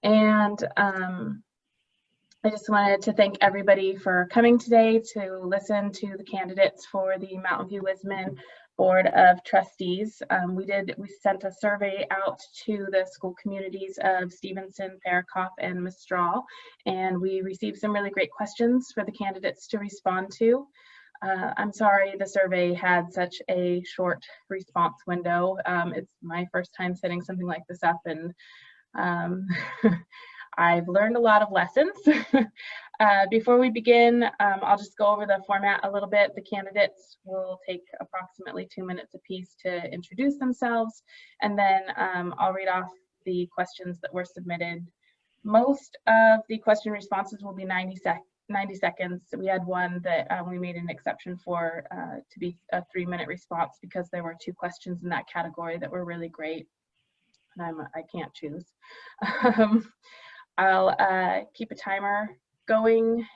And I just wanted to thank everybody for coming today to listen to the candidates for the Mountain View Lisbon Board of Trustees. We sent a survey out to the school communities of Stevenson, Paracoff, and Mistral, and we received some really great questions for the candidates to respond to. I'm sorry the survey had such a short response window. It's my first time setting something like this up, and I've learned a lot of lessons. Before we begin, I'll just go over the format a little bit. The candidates will take approximately 2 minutes apiece to introduce themselves, and then I'll read off the questions that were submitted. Most of the question responses will be 90 seconds. We had one that we made an exception for to be a 3-minute response because there were 2 questions in that category that were really great, and I can't choose. I'll keep a timer going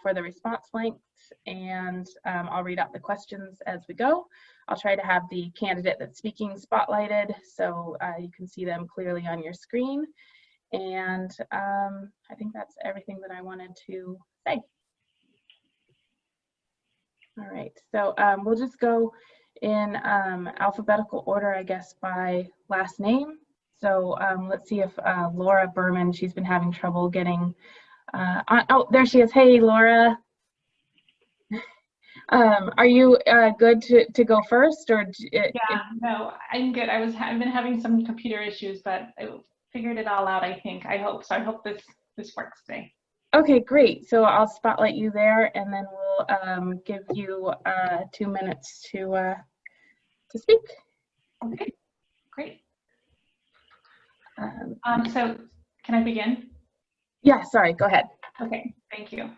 for the response length, and I'll read out the questions as we go. I'll try to have the candidate that's speaking spotlighted so you can see them clearly on your screen. And I think that's everything that I wanted to say. All right, so we'll just go in alphabetical order, I guess, by last name. So let's see if Laura Berman, she's been having trouble getting on. Oh, there she is. Hey, Laura. Are you good to go first, or? No, I'm good. I've been having some computer issues, but I figured it all out, I think. I hope so. I hope this works today. Okay, great. So I'll spotlight you there, and then we'll give you 2 minutes to speak. Okay, great. So can I begin? Yeah, sorry, go ahead. Okay, thank you.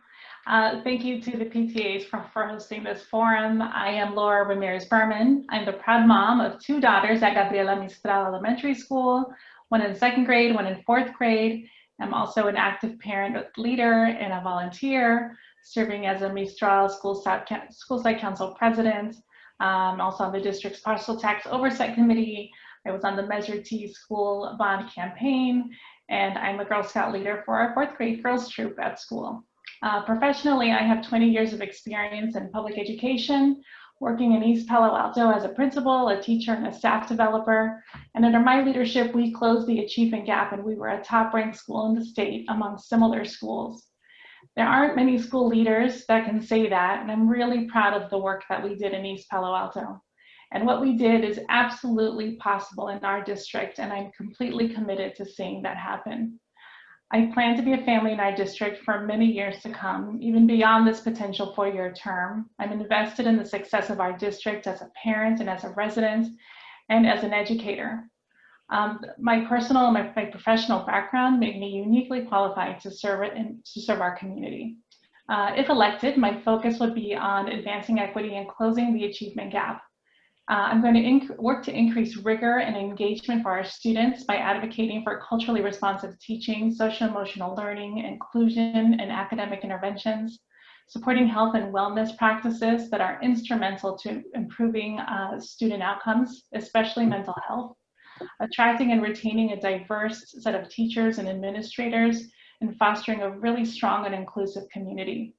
Thank you to the PTAs for hosting this forum. I am Laura Ramirez Berman. I'm the proud mom of 2 daughters at Gabriela Mistral Elementary School, one in 2nd grade, one in 4th grade. I'm also an active parent leader and a volunteer, serving as a Mistral School Site Council president. Also on the district's Parcel Tax Oversight Committee. I was on the Measure T School Bond campaign, and I'm a Girl Scout leader for our 4th grade girls troop at school. Professionally, I have 20 years of experience in public education, working in East Palo Alto as a principal, a teacher, and a staff developer. And under my leadership, we closed the achievement gap, and we were a top-ranked school in the state among similar schools. There aren't many school leaders that can say that, and I'm really proud of the work that we did in East Palo Alto. And what we did is absolutely possible in our district, and I'm completely committed to seeing that happen. I plan to be a family in our district for many years to come, even beyond this potential 4-year term. I'm invested in the success of our district as a parent and as a resident and as an educator. My personal and my professional background make me uniquely qualified to serve our community. If elected, my focus would be on advancing equity and closing the achievement gap. I'm going to work to increase rigor and engagement for our students by advocating for culturally responsive teaching, social-emotional learning, inclusion, and academic interventions, supporting health and wellness practices that are instrumental to improving student outcomes, especially mental health, attracting and retaining a diverse set of teachers and administrators, and fostering a really strong and inclusive community.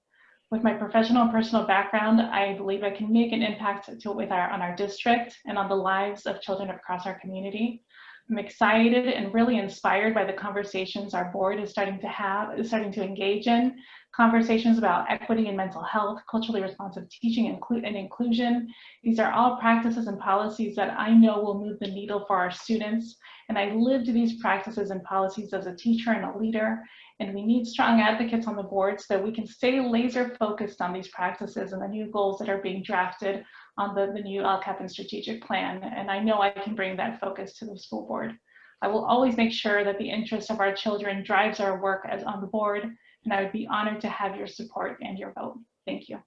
With my professional and personal background, I believe I can make an impact on our district and on the lives of children across our community. I'm excited and really inspired by the conversations our board is starting to engage in, conversations about equity and mental health, culturally responsive teaching and inclusion. These are all practices and policies that I know will move the needle for our students. And I lived these practices and policies as a teacher and a leader. And we need strong advocates on the board so that we can stay laser focused on these practices and the new goals that are being drafted on the new LCAP and strategic plan. And I know I can bring that focus to the school board. I will always make sure that the interest of our children drives our work as on the board, and I would be honored to have your support and your vote. Thank you.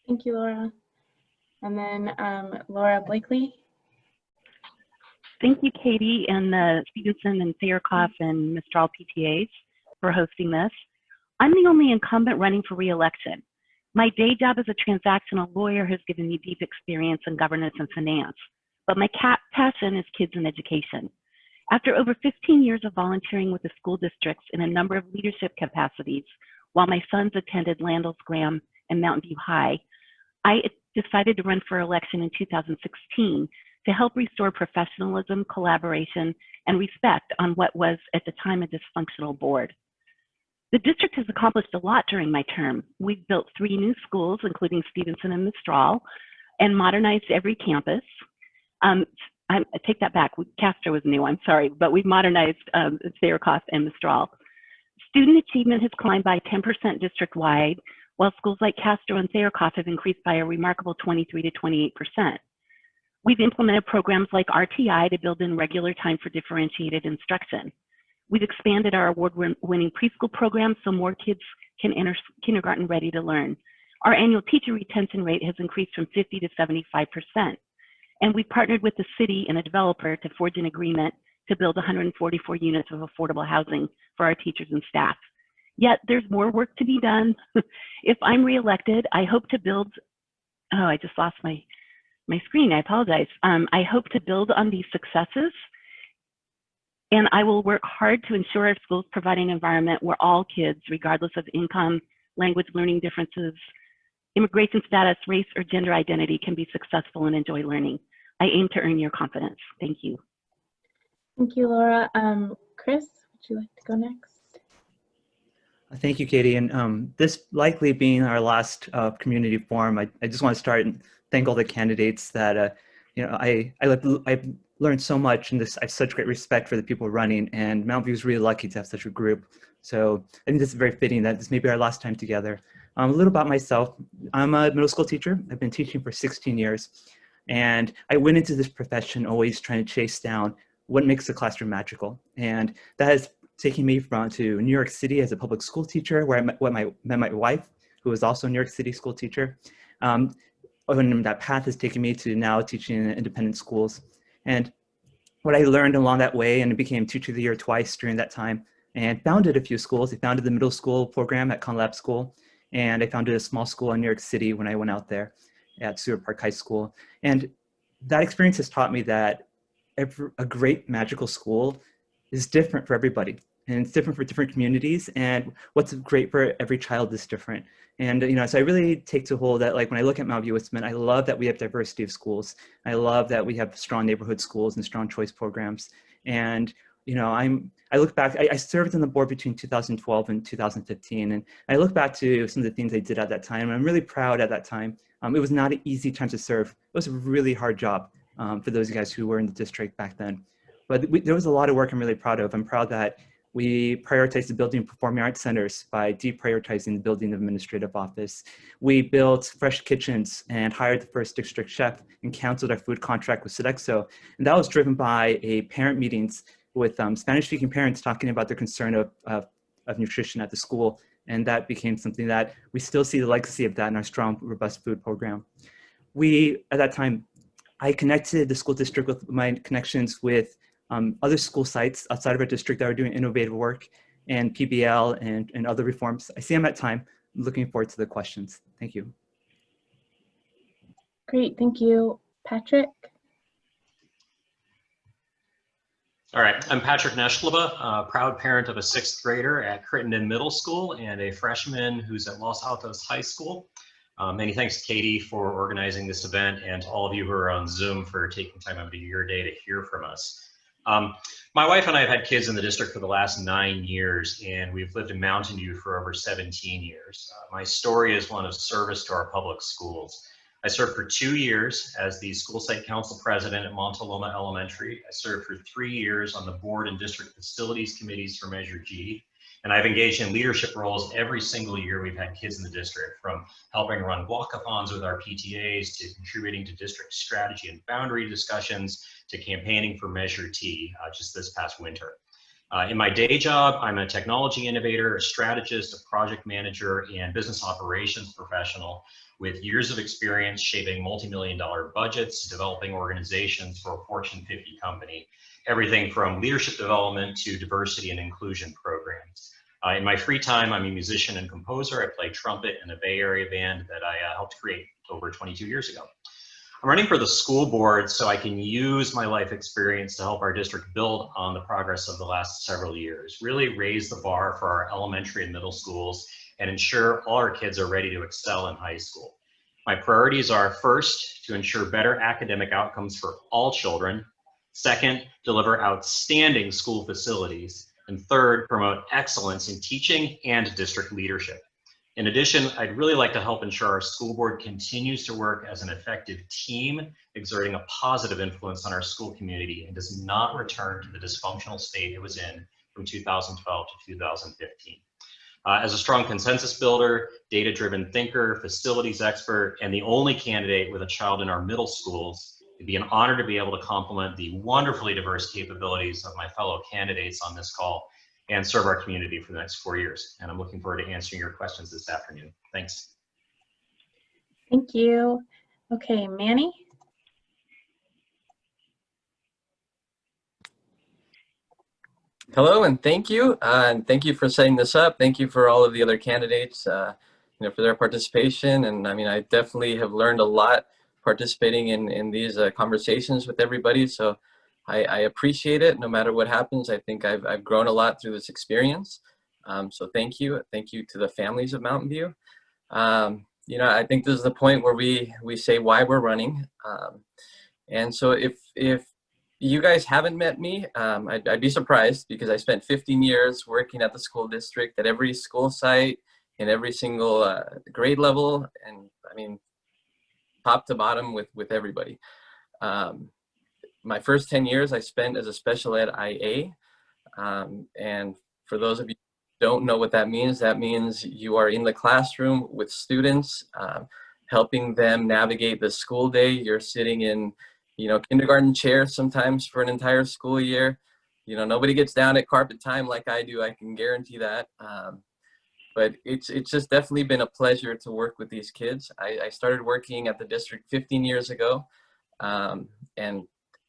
Thank you, Laura. And then Laura Blakely. Thank you, Katie, and the Stevenson and Fairclough and Mistral PTAs for hosting this. I'm the only incumbent running for re-election. My day job as a transactional lawyer has given me deep experience in governance and finance, but my passion is kids and education. After over 15 years of volunteering with the school districts in a number of leadership capacities, while my sons attended Landals Graham and Mountain View High, I decided to run for election in 2016 to help restore professionalism, collaboration, and respect on what was at the time a dysfunctional board. The district has accomplished a lot during my term. We've built 3 new schools, including Stevenson and Mistral, and modernized every campus. I take that back, Castro was new, I'm sorry, but we've modernized Sayerkoff and Mistral. Student achievement has climbed by 10% district-wide, while schools like Castro and Sayerkoff have increased by a remarkable 23 to 28%. We've implemented programs like RTI to build in regular time for differentiated instruction. We've expanded our award-winning preschool program so more kids can enter kindergarten ready to learn. Our annual teacher retention rate has increased from 50 to 75%. And we've partnered with the city and a developer to forge an agreement to build 144 units of affordable housing for our teachers and staff. Yet there's more work to be done. If I'm reelected, I hope to build, oh, I just lost my screen, I apologize. I hope to build on these successes, and I will work hard to ensure our schools provide an environment where all kids, regardless of income, language learning differences, immigration status, race, or gender identity, can be successful and enjoy learning. I aim to earn your confidence. Thank you. Thank you, Laura. Chris, would you like to go next? Thank you, Katie. And this likely being our last community forum, I just want to start and thank all the candidates that, I've learned so much, and I have such great respect for the people running, and Mountain View is really lucky to have such a group. So I think this is very fitting that this may be our last time together. A little about myself. I'm a middle school teacher. I've been teaching for 16 years. And I went into this profession always trying to chase down what makes the classroom magical. And that has taken me to New York City as a public school teacher, where I met my wife, who was also a New York City school teacher. And that path has taken me to now teaching in independent schools. And what I learned along that way, and became Teacher of the Year twice during that time, and founded a few schools. I founded the middle school program at Conlab School, and I founded a small school in New York City when I went out there at Seward Park High School. And that experience has taught me that a great magical school is different for everybody. And it's different for different communities, and what's great for every child is different. And so I really take to hold that, like when I look at Mountain VWSD, I love that we have diversity of schools. I love that we have strong neighborhood schools and strong choice programs. And I look back, I served on the board between 2012 and 2015, and I look back to some of the things I did at that time, and I'm really proud at that time. It was not an easy time to serve. It was a really hard job for those guys who were in the district back then. But there was a lot of work I'm really proud of. I'm proud that we prioritized the building of performing arts centers by deprioritizing the building of administrative office. We built fresh kitchens and hired the first district chef and canceled our food contract with Sodexo. And that was driven by parent meetings with Spanish-speaking parents talking about their concern of nutrition at the school. And that became something that we still see the legacy of that in our strong, robust food program. At that time, I connected the school district with my connections with other school sites outside of our district that are doing innovative work, and PBL and other reforms. I see I'm at time. I'm looking forward to the questions. Thank you. Great, thank you. Patrick? All right, I'm Patrick Neshleba, a proud parent of a 6th grader at Crittenden Middle School and a freshman who's at Los Altos High School. Many thanks to Katie for organizing this event, and to all of you who are on Zoom for taking time out of your day to hear from us. My wife and I have had kids in the district for the last 9 years, and we've lived in Mountain View for over 17 years. My story is one of service to our public schools. I served for 2 years as the school site council president at Montaloma Elementary. I served for 3 years on the board and district facilities committees for Measure G. And I've engaged in leadership roles every single year we've had kids in the district, from helping run walkathons with our PTAs to contributing to district strategy and boundary discussions to campaigning for Measure T just this past winter. In my day job, I'm a technology innovator, a strategist, a project manager, and business operations professional with years of experience shaping multi-million-dollar budgets, developing organizations for a Fortune 50 company, everything from leadership development to diversity and inclusion programs. In my free time, I'm a musician and composer. I play trumpet in a Bay Area band that I helped create over 22 years ago. I'm running for the school board so I can use my life experience to help our district build on the progress of the last several years, really raise the bar for our elementary and middle schools, and ensure all our kids are ready to excel in high school. My priorities are: first, to ensure better academic outcomes for all children; second, deliver outstanding school facilities; and third, promote excellence in teaching and district leadership. In addition, I'd really like to help ensure our school board continues to work as an effective team, exerting a positive influence on our school community, and does not return to the dysfunctional state it was in from 2012 to 2015. As a strong consensus builder, data-driven thinker, facilities expert, and the only candidate with a child in our middle schools, it'd be an honor to be able to complement the wonderfully diverse capabilities of my fellow candidates on this call and serve our community for the next 4 years. And I'm looking forward to answering your questions this afternoon. Thanks. Thank you. Okay, Manny? Hello, and thank you. And thank you for setting this up. Thank you for all of the other candidates, for their participation. And I mean, I definitely have learned a lot participating in these conversations with everybody. So I appreciate it. No matter what happens, I think I've grown a lot through this experience. So thank you. Thank you to the families of Mountain View. I think this is the point where we say why we're running. And so if you guys haven't met me, I'd be surprised, because I spent 15 years working at the school district at every school site in every single grade level, and I mean, top to bottom with everybody. My first 10 years I spent as a special ed IA, and for those of you who don't know what that means you are in the classroom with students, helping them navigate the school day. You're sitting in kindergarten chairs sometimes for an entire school year. Nobody gets down at carpet time like I do, I can guarantee that. But it's just definitely been a pleasure to work with these kids. I started working at the district 15 years ago.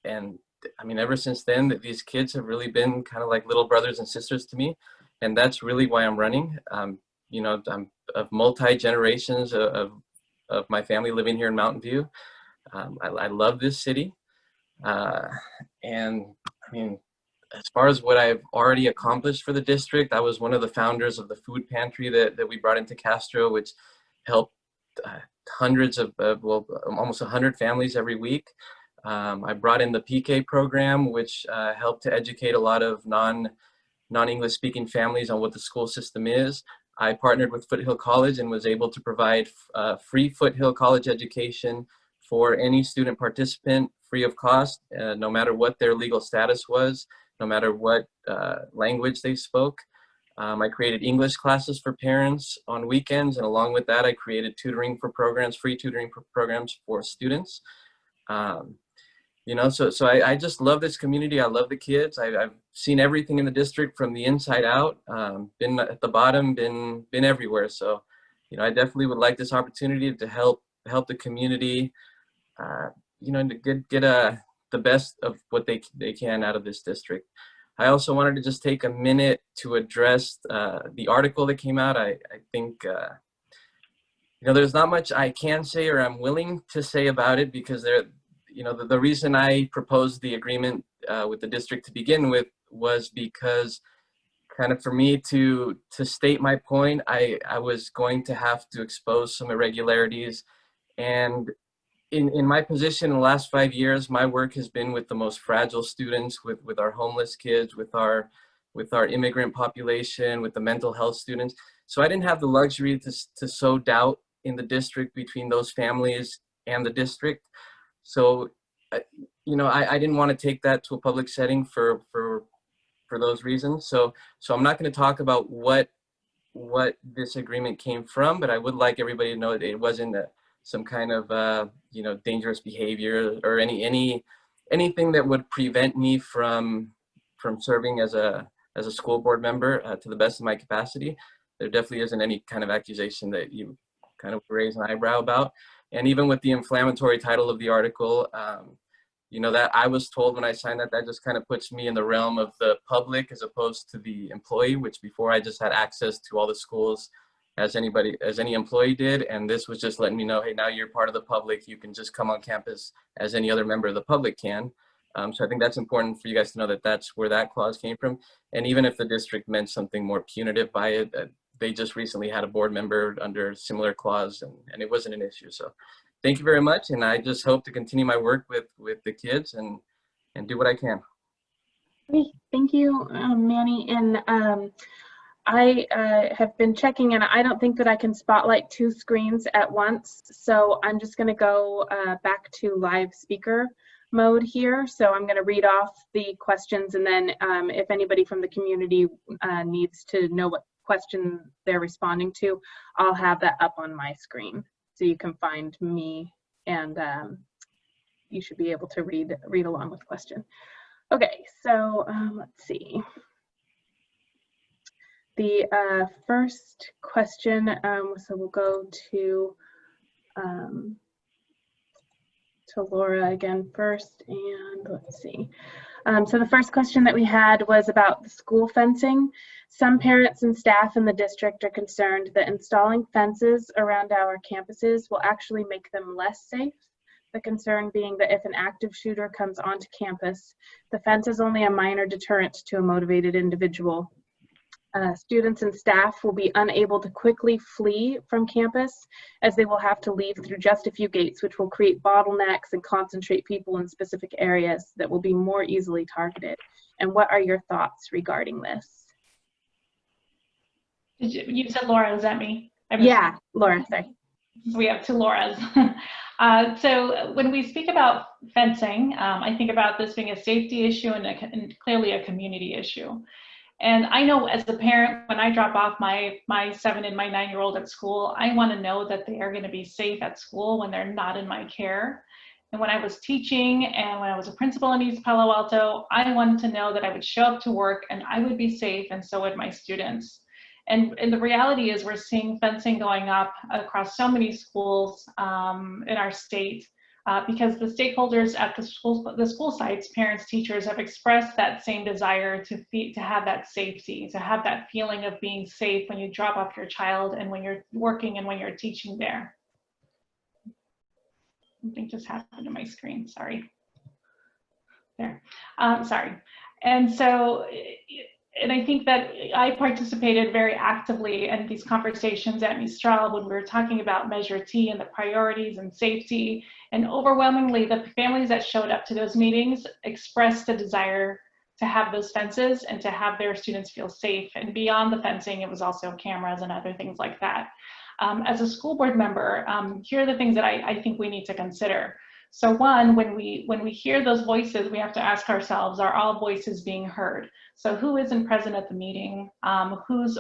And I mean, ever since then, these kids have really been kind of like little brothers and sisters to me. And that's really why I'm running. I'm of multi-generations of my family living here in Mountain View. I love this city. And I mean, as far as what I've already accomplished for the district, I was one of the founders of the food pantry that we brought into Castro, which helped hundreds of, almost 100 families every week. I brought in the PK program, which helped to educate a lot of non-English speaking families on what the school system is. I partnered with Foothill College and was able to provide free Foothill College education for any student participant, free of cost, no matter what their legal status was, no matter what language they spoke. I created English classes for parents on weekends, and along with that, I created tutoring for programs, free tutoring programs for students. So I just love this community. I love the kids. I've seen everything in the district from the inside out, been at the bottom, been everywhere. So, I definitely would like this opportunity to help the community, to get the best of what they can out of this district. I also wanted to just take a minute to address the article that came out. I think, there's not much I can say or I'm willing to say about it, because the reason I proposed the agreement with the district to begin with was because, kind of for me to state my point, I was going to have to expose some irregularities. And in my position in the last 5 years, my work has been with the most fragile students, with our homeless kids, with our immigrant population, with the mental health students. So I didn't have the luxury to sow doubt in the district between those families and the district. So, I didn't want to take that to a public setting for those reasons. So I'm not going to talk about what this agreement came from, but I would like everybody to know that it wasn't some kind of dangerous behavior or anything that would prevent me from serving as a school board member to the best of my capacity. There definitely isn't any kind of accusation that you kind of raise an eyebrow about. And even with the inflammatory title of the article, that I was told when I signed that just kind of puts me in the realm of the public as opposed to the employee, which before I just had access to all the schools as any employee did. And this was just letting me know, hey, now you're part of the public. You can just come on campus as any other member of the public can. So I think that's important for you guys to know that that's where that clause came from. And even if the district meant something more punitive by it, they just recently had a board member under a similar clause, and it wasn't an issue. So thank you very much. And I just hope to continue my work with the kids and do what I can. Great. Thank you, Manny. And I have been checking, and I don't think that I can spotlight 2 screens at once. So I'm just going to go back to live speaker mode here. So I'm going to read off the questions, and then if anybody from the community needs to know what question they're responding to, I'll have that up on my screen so you can find me, and you should be able to read along with the question. Okay, so let's see. The first question, so we'll go to Laura again first, and let's see. So the first question that we had was about the school fencing. Some parents and staff in the district are concerned that installing fences around our campuses will actually make them less safe. The concern being that if an active shooter comes onto campus, the fence is only a minor deterrent to a motivated individual. Students and staff will be unable to quickly flee from campus, as they will have to leave through just a few gates, which will create bottlenecks and concentrate people in specific areas that will be more easily targeted. And what are your thoughts regarding this? You said Laura, is that me? Yeah, Laura, sorry. We have 2 Lauras. So when we speak about fencing, I think about this being a safety issue and clearly a community issue. And I know as a parent, when I drop off my 7 and my 9-year-old at school, I want to know that they are going to be safe at school when they're not in my care. And when I was teaching and when I was a principal in East Palo Alto, I wanted to know that I would show up to work and I would be safe, and so would my students. And the reality is we're seeing fencing going up across so many schools in our state. Because the stakeholders at the school sites, parents, teachers, have expressed that same desire to have that safety, to have that feeling of being safe when you drop off your child and when you're working and when you're teaching there. Something just happened to my screen, sorry. There, sorry. And so, and I think that I participated very actively in these conversations at Mistral when we were talking about Measure T and the priorities and safety. And overwhelmingly, the families that showed up to those meetings expressed a desire to have those fences and to have their students feel safe. And beyond the fencing, it was also cameras and other things like that. As a school board member, here are the things that I think we need to consider. So one, when we hear those voices, we have to ask ourselves, are all voices being heard? So who isn't present at the meeting? Whose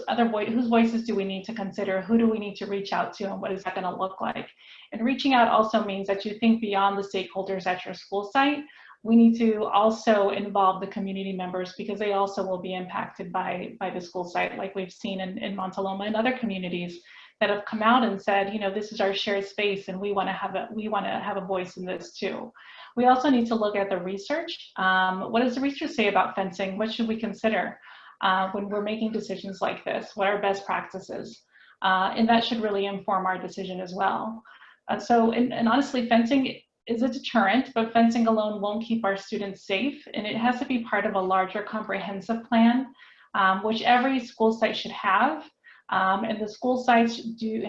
voices do we need to consider? Who do we need to reach out to, and what is that going to look like? And reaching out also means that you think beyond the stakeholders at your school site. We need to also involve the community members, because they also will be impacted by the school site, like we've seen in Montaloma and other communities that have come out and said, you know, this is our shared space and we want to have a voice in this too. We also need to look at the research. What does the research say about fencing? What should we consider when we're making decisions like this? What are best practices? And that should really inform our decision as well. And honestly, fencing is a deterrent, but fencing alone won't keep our students safe, and it has to be part of a larger comprehensive plan, which every school site should have. And the school sites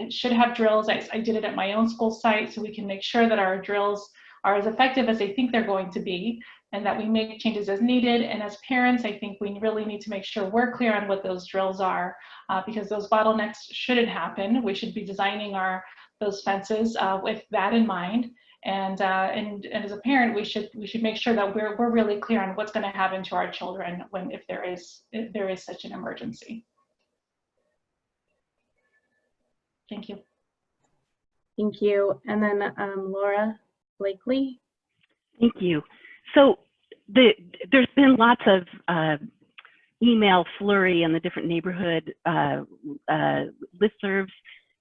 should have drills. I did it at my own school site, so we can make sure that our drills are as effective as they think they're going to be, and that we make changes as needed. And as parents, I think we really need to make sure we're clear on what those drills are, because those bottlenecks shouldn't happen. We should be designing those fences with that in mind. And as a parent, we should make sure that we're really clear on what's going to happen to our children if there is such an emergency. Thank you. Thank you. And then Laura Blakely. Thank you. So there's been lots of email flurry in the different neighborhood listservs,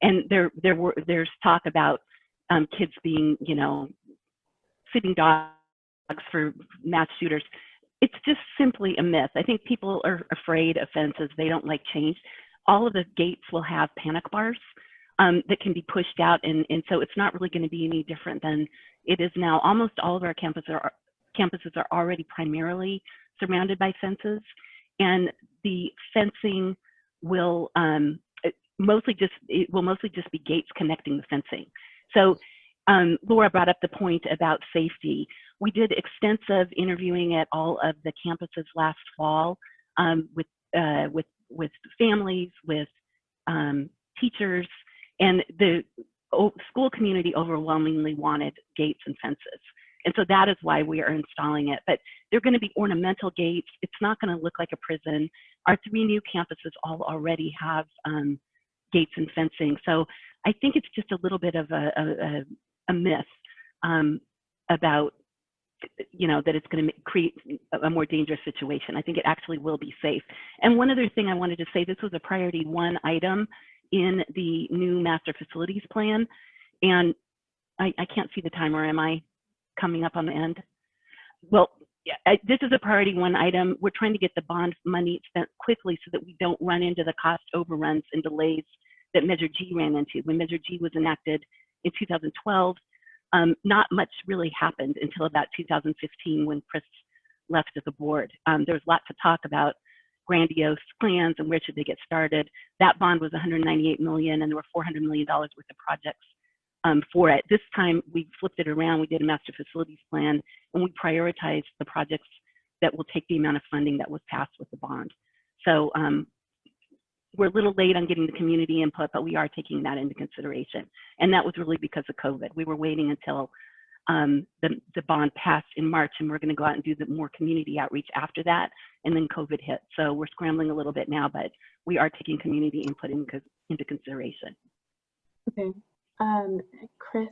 and there's talk about kids being, you know, sitting dogs for mass shooters. It's just simply a myth. I think people are afraid of fences. They don't like change. all of the gates will have panic bars that can be pushed out. And so it's not really going to be any different than it is now. Almost all of our campuses are already primarily surrounded by fences, and the fencing will mostly just be gates connecting the fencing. So Laura brought up the point about safety. We did extensive interviewing at all of the campuses last fall with families, with teachers, and the school community overwhelmingly wanted gates and fences. And so that is why we are installing it. But they're going to be ornamental gates. It's not going to look like a prison. Our 3 new campuses all already have gates and fencing. So I think it's just a little bit of a myth about, that it's going to create a more dangerous situation. I think it actually will be safe. And one other thing I wanted to say, this was a priority 1 item in the new master facilities plan. And I can't see the timer. Am I coming up on the end? Well, this is a priority 1 item. We're trying to get the bond money spent quickly so that we don't run into the cost overruns and delays that Measure G ran into. When Measure G was enacted in 2012, not much really happened until about 2015 when Chris left the board. There was lots of talk about grandiose plans and where should they get started. That bond was $198 million, and there were $400 million worth of projects for it. This time we flipped it around. We did a master facilities plan, and we prioritized the projects that will take the amount of funding that was passed with the bond. So we're a little late on getting the community input, but we are taking that into consideration. And that was really because of COVID. We were waiting until the bond passed in March, and we're going to go out and do the more community outreach after that. And then COVID hit. So we're scrambling a little bit now, but we are taking community input into consideration. Okay. Chris?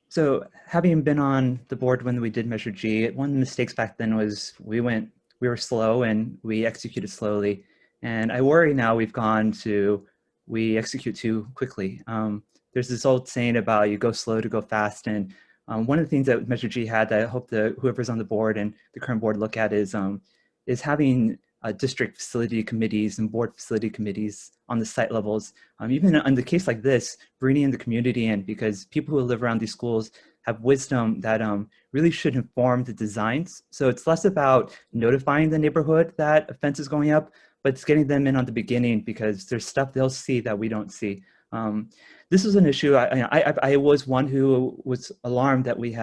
So having been on the board when we did Measure G, one of the mistakes back then was we were slow and we executed slowly. And I worry now we execute too quickly. There's this old saying about you go slow to go fast. And one of the things that Measure G had that I hope whoever's on the board and the current board look at is having district facility committees and board facility committees on the site levels. Even in the case like this, bringing the community in, because people who live around these schools have wisdom that really should inform the designs. So it's less about notifying the neighborhood that a fence is going up, but it's getting them in on the beginning because there's stuff they'll see that we don't see. This was an issue. I was one who was alarmed that we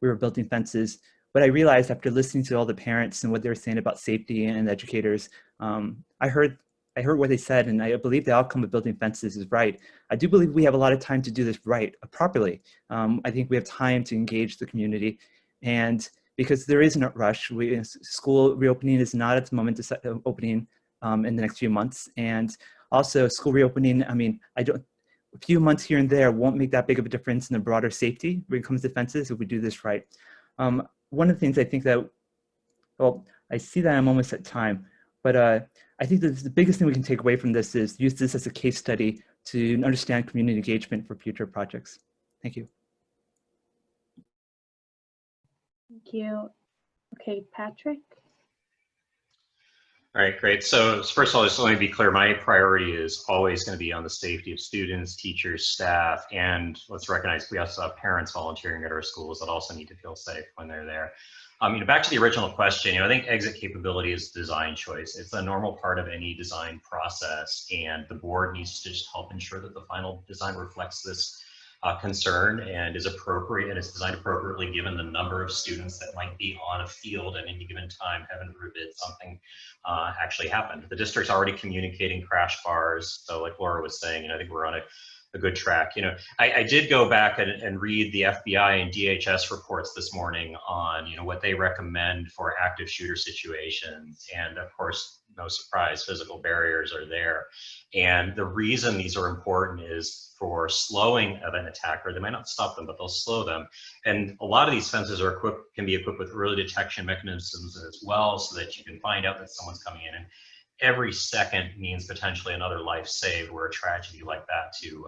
were building fences, but I realized after listening to all the parents and what they were saying about safety and educators, I heard what they said, and I believe the outcome of building fences is right. I do believe we have a lot of time to do this right, properly. I think we have time to engage the community, and because there isn't a rush, school reopening is not at the moment to opening in the next few months, and also school reopening. I mean, a few months here and there won't make that big of a difference in the broader safety when it comes to fences if we do this right. One of the things I think that, well, I see that I'm almost at time, but I think that the biggest thing we can take away from this is use this as a case study to understand community engagement for future projects. Thank you. Thank you. Okay, Patrick? All right, great. So first of all, just let me be clear, my priority is always going to be on the safety of students, teachers, staff, and let's recognize we also have parents volunteering at our schools that also need to feel safe when they're there. Back to the original question, I think exit capability is design choice. It's a normal part of any design process, and the board needs to just help ensure that the final design reflects this concern and is appropriate and is designed appropriately given the number of students that might be on a field at any given time. Heaven forbid something actually happened. The district's already communicating crash bars, so like Laura was saying, I think we're on a good track. I did go back and read the FBI and DHS reports this morning on what they recommend for active shooter situations, and of course, no surprise, physical barriers are there. And the reason these are important is for slowing of an attacker. They might not stop them, but they'll slow them. And a lot of these fences can be equipped with early detection mechanisms as well, so that you can find out that someone's coming in. And every second means potentially another life saved were a tragedy like that to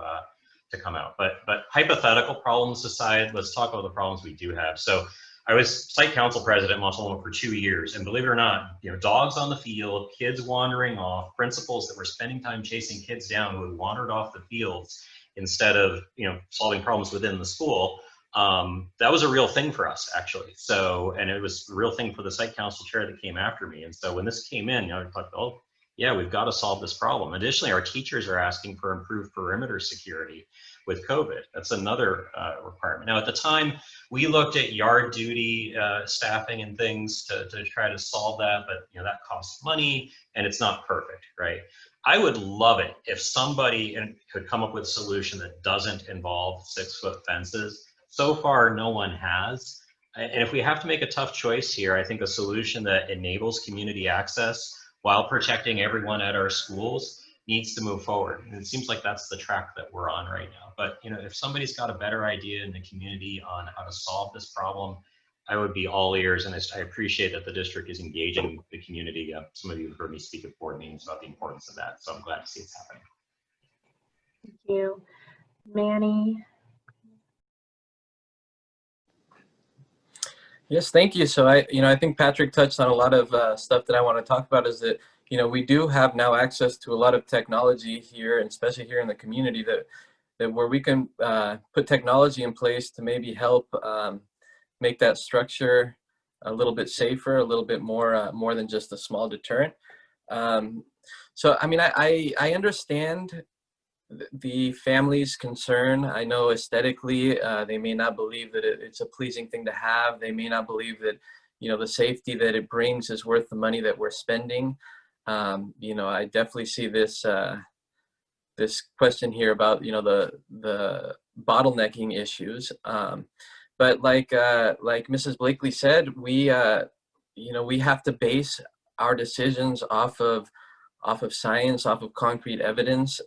come out. But hypothetical problems aside, let's talk about the problems we do have. So I was site council president in Montana for 2 years, and believe it or not, dogs on the field, kids wandering off, principals that were spending time chasing kids down who had wandered off the fields instead of solving problems within the school. That was a real thing for us, actually. So, and it was a real thing for the site council chair that came after me. And so when this came in, I thought, oh yeah, we've got to solve this problem. Additionally, our teachers are asking for improved perimeter security with COVID. That's another requirement. Now, at the time, we looked at yard duty staffing and things to try to solve that, but that costs money and it's not perfect, right? I would love it if somebody could come up with a solution that doesn't involve 6-foot fences. So far, no one has. And if we have to make a tough choice here, I think a solution that enables community access while protecting everyone at our schools needs to move forward. And it seems like that's the track that we're on right now. But if somebody's got a better idea in the community on how to solve this problem, I would be all ears. And I appreciate that the district is engaging the community. Some of you have heard me speak at board meetings about the importance of that. So I'm glad to see it's happening. Thank you. Manny? Yes, thank you. So I think Patrick touched on a lot of stuff that I want to talk about. Is that we do have now access to a lot of technology here, and especially here in the community, that where we can put technology in place to maybe help make that structure a little bit safer, a little bit more than just a small deterrent. So I mean, I understand the family's concern. I know aesthetically, they may not believe that it's a pleasing thing to have. They may not believe that, the safety that it brings is worth the money that we're spending. I definitely see this this question here about, the bottlenecking issues. But like Mrs. Blakely said, we have to base our decisions off of science, off of concrete evidence.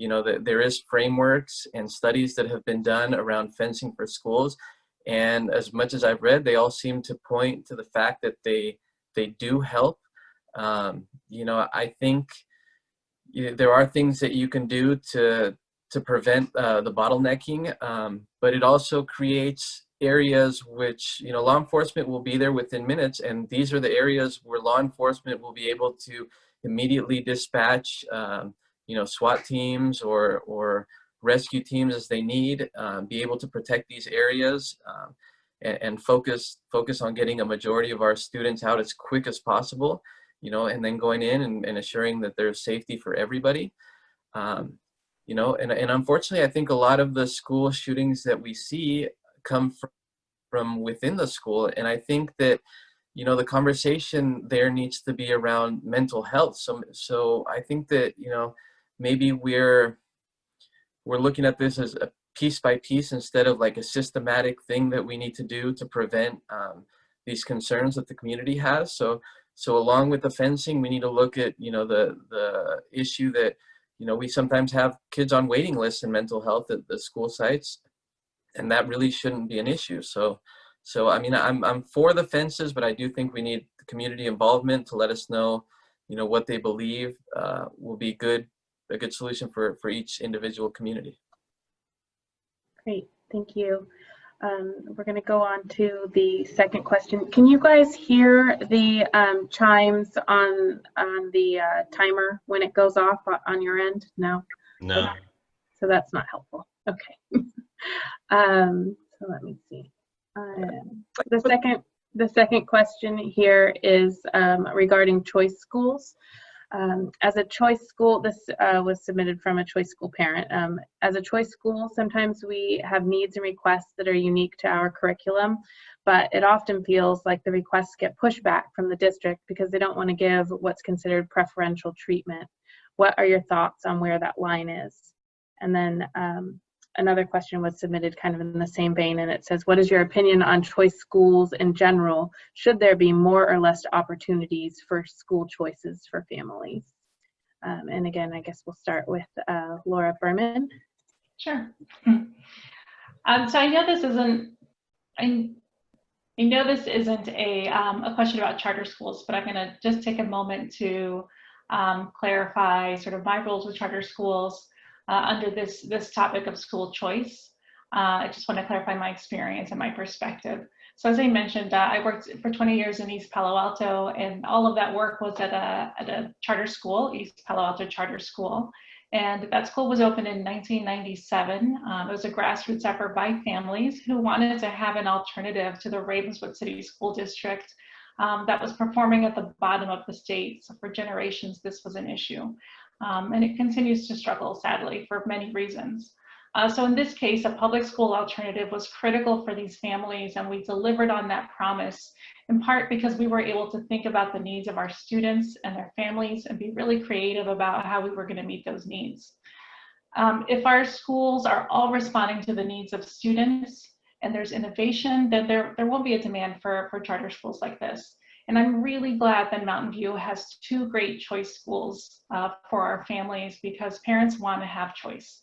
That there is frameworks and studies that have been done around fencing for schools. And as much as I've read, they all seem to point to the fact that they do help. I think there are things that you can do to prevent the bottlenecking, but it also creates areas which, law enforcement will be there within minutes. And these are the areas where law enforcement will be able to immediately dispatch SWAT teams or rescue teams as they need, be able to protect these areas, and focus on getting a majority of our students out as quick as possible, and then going in and assuring that there's safety for everybody. And unfortunately, I think a lot of the school shootings that we see come from within the school. And I think that, the conversation there needs to be around mental health. So I think that, maybe we're looking at this as a piece by piece instead of like a systematic thing that we need to do to prevent these concerns that the community has. So along with the fencing, we need to look at, the issue that, we sometimes have kids on waiting lists in mental health at the school sites, and that really shouldn't be an issue. So I mean, I'm for the fences, but I do think we need the community involvement to let us know, what they believe will be a good solution for each individual community. Great, thank you. We're going to go on to the second question. Can you guys hear the chimes on the timer when it goes off on your end? No? No. So that's not helpful. Okay. So let me see. The second question here is regarding choice schools. As a choice school, this was submitted from a choice school parent. As a choice school, sometimes we have needs and requests that are unique to our curriculum, but it often feels like the requests get pushed back from the district because they don't want to give what's considered preferential treatment. What are your thoughts on where that line is? And then another question was submitted kind of in the same vein, and it says, what is your opinion on choice schools in general? Should there be more or less opportunities for school choices for families? And again, I guess we'll start with Laura Berman. Sure. So I know this isn't, I know this isn't a question about charter schools, but I'm going to just take a moment to clarify sort of my roles with charter schools under this topic of school choice. I just want to clarify my experience and my perspective. So as I mentioned, I worked for 20 years in East Palo Alto, and all of that work was at a charter school, East Palo Alto Charter School. And that school was opened in 1997. It was a grassroots effort by families who wanted to have an alternative to the Ravenswood City School District that was performing at the bottom of the state. So for generations, this was an issue. And it continues to struggle, sadly, for many reasons. So in this case, a public school alternative was critical for these families, and we delivered on that promise, in part because we were able to think about the needs of our students and their families and be really creative about how we were going to meet those needs. If our schools are all responding to the needs of students and there's innovation, then there won't be a demand for charter schools like this. And I'm really glad that Mountain View has two great choice schools for our families, because parents want to have choice.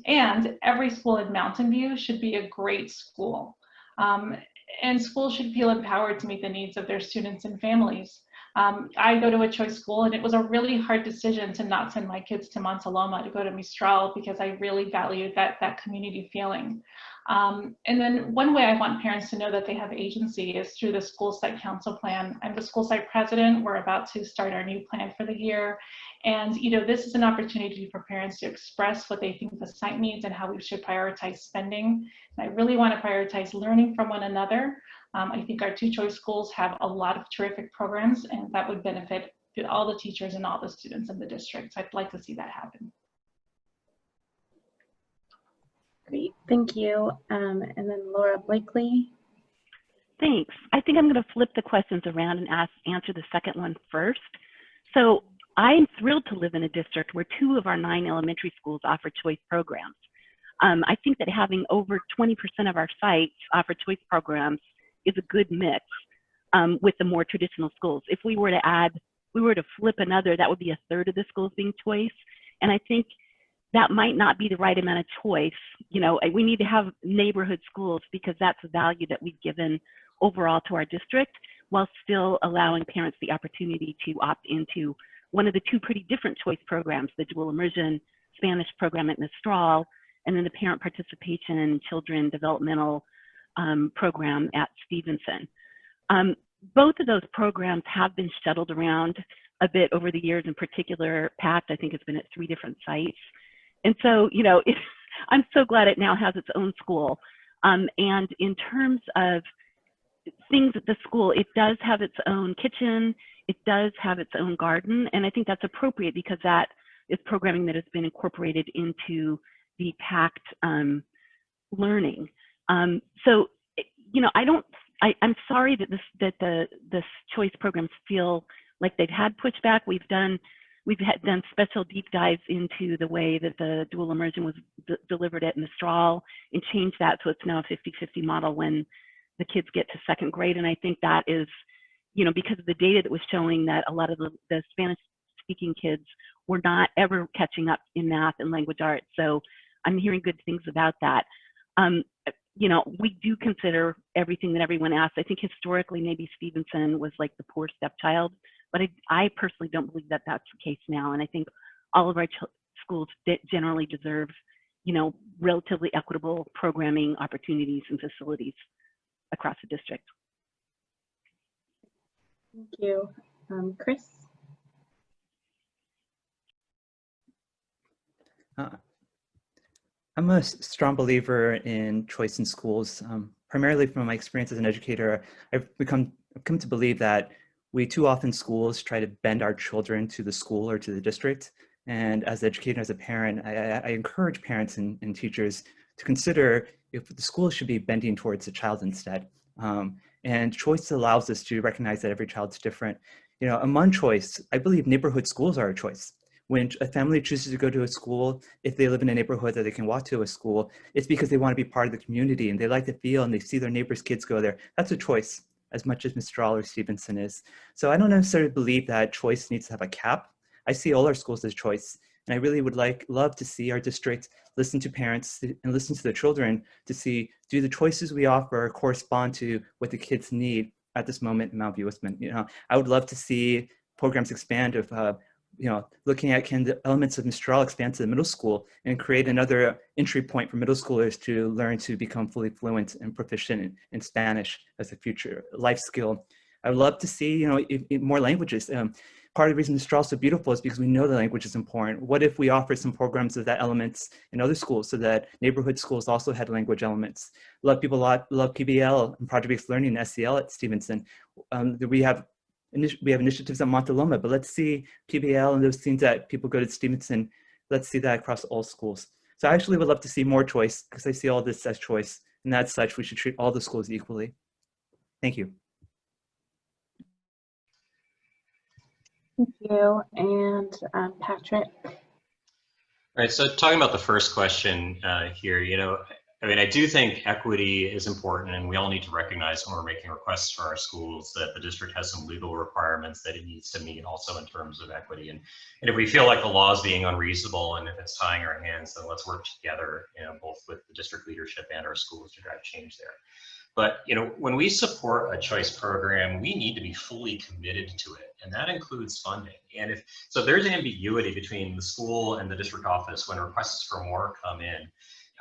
And every school in Mountain View should be a great school. And schools should feel empowered to meet the needs of their students and families. I go to a choice school, and it was a really hard decision to not send my kids to Montaloma to go to Mistral, because I really valued that community feeling. And then one way I want parents to know that they have agency is through the school site council plan. I'm the school site president. We're about to start our new plan for the year. And this is an opportunity for parents to express what they think the site needs and how we should prioritize spending. And I really want to prioritize learning from one another. I think our two choice schools have a lot of terrific programs, and that would benefit all the teachers and all the students in the district. So I'd like to see that happen. Great, thank you. And then Laura Blakely. Thanks. I think I'm going to flip the questions around and answer the second one first. So I'm thrilled to live in a district where 2 of our 9 elementary schools offer choice programs. I think that having over 20% of our sites offer choice programs is a good mix with the more traditional schools. If we were to flip another, that would be 1/3 of the schools being choice. And I think that might not be the right amount of choice. We need to have neighborhood schools, because that's a value that we've given overall to our district, while still allowing parents the opportunity to opt into one of the 2 pretty different choice programs, the dual immersion Spanish program at Mistral, and then the parent participation and children developmental program at Stevenson. Both of those programs have been shuttled around a bit over the years. In particular, PACT, I think, has been at 3 different sites. And so, I'm so glad it now has its own school. And in terms of things at the school, it does have its own kitchen, it does have its own garden, and I think that's appropriate because that is programming that has been incorporated into the PACT learning. So, I'm sorry that the choice programs feel like they've had pushback. We've done special deep dives into the way that the dual immersion was delivered at Mistral and changed that so it's now a 50-50 model when the kids get to 2nd grade. And I think that is, because of the data that was showing that a lot of the Spanish-speaking kids were not ever catching up in math and language arts. So I'm hearing good things about that. We do consider everything that everyone asks. I think historically maybe Stevenson was like the poor stepchild, but I personally don't believe that that's the case now. And I think all of our schools generally deserve, relatively equitable programming opportunities and facilities across the district. Thank you. Chris? I'm a strong believer in choice in schools. Primarily from my experience as an educator, I've come to believe that we too often schools try to bend our children to the school or to the district. And as an educator, as a parent, I encourage parents and teachers to consider if the school should be bending towards the child instead. And choice allows us to recognize that every child's different. Among choice, I believe neighborhood schools are a choice. When a family chooses to go to a school, if they live in a neighborhood that they can walk to a school, it's because they want to be part of the community and they like the feel and they see their neighbors' kids go there. That's a choice, as much as Mistral or Stevenson is. So I don't necessarily believe that choice needs to have a cap. I see all our schools as choice. And I really would love to see our district listen to parents and listen to the children to see, do the choices we offer correspond to what the kids need at this moment in Mount View Westman? I would love to see programs expand of looking at can the elements of Mistral expand to the middle school and create another entry point for middle schoolers to learn to become fully fluent and proficient in Spanish as a future life skill. I would love to see, more languages. Part of the reason Mistral is so beautiful is because we know the language is important. What if we offer some programs of that elements in other schools so that neighborhood schools also had language elements? Love PBL and project-based learning and SEL at Stevenson. We have initiatives at Montaloma, but let's see PBL and those things that people go to Stevenson. Let's see that across all schools. So I actually would love to see more choice because I see all this as choice, and as such, we should treat all the schools equally. Thank you. Thank you. And Patrick. All right, so talking about the first question here, I do think equity is important, and we all need to recognize when we're making requests for our schools that the district has some legal requirements that it needs to meet also in terms of equity. And if we feel like the law is being unreasonable and if it's tying our hands, then let's work together, both with the district leadership and our schools to drive change there. But when we support a choice program, we need to be fully committed to it, and that includes funding. And if there's ambiguity between the school and the district office when requests for more come in,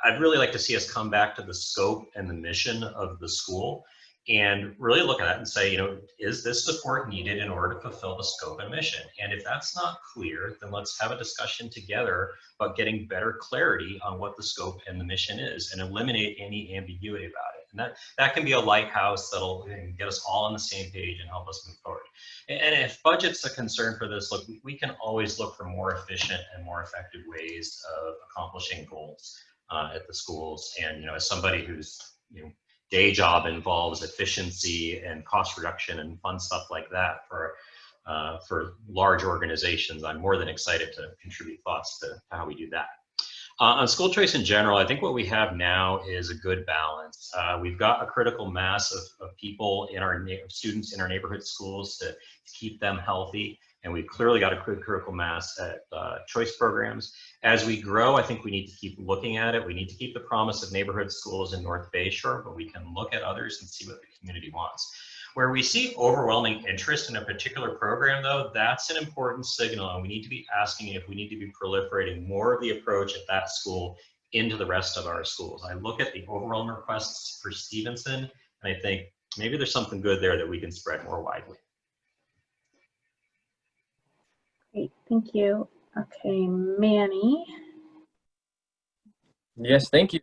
I'd really like to see us come back to the scope and the mission of the school and really look at that and say, is this support needed in order to fulfill the scope and mission? And if that's not clear, then let's have a discussion together about getting better clarity on what the scope and the mission is and eliminate any ambiguity about it. And that can be a lighthouse that'll get us all on the same page and help us move forward. And if budget's a concern for this, look, we can always look for more efficient and more effective ways of accomplishing goals at the schools. And as somebody whose day job involves efficiency and cost reduction and fun stuff like that for large organizations, I'm more than excited to contribute thoughts to how we do that. On school choice in general, I think what we have now is a good balance. We've got a critical mass of people students in our neighborhood schools to keep them healthy. And we've clearly got a critical mass at choice programs. As we grow, I think we need to keep looking at it. We need to keep the promise of neighborhood schools in North Bayshore, but we can look at others and see what the community wants. Where we see overwhelming interest in a particular program, though, that's an important signal, and we need to be asking if we need to be proliferating more of the approach at that school into the rest of our schools. I look at the overwhelming requests for Stevenson, and I think maybe there's something good there that we can spread more widely. Great, thank you. Okay, Manny. Yes, thank you.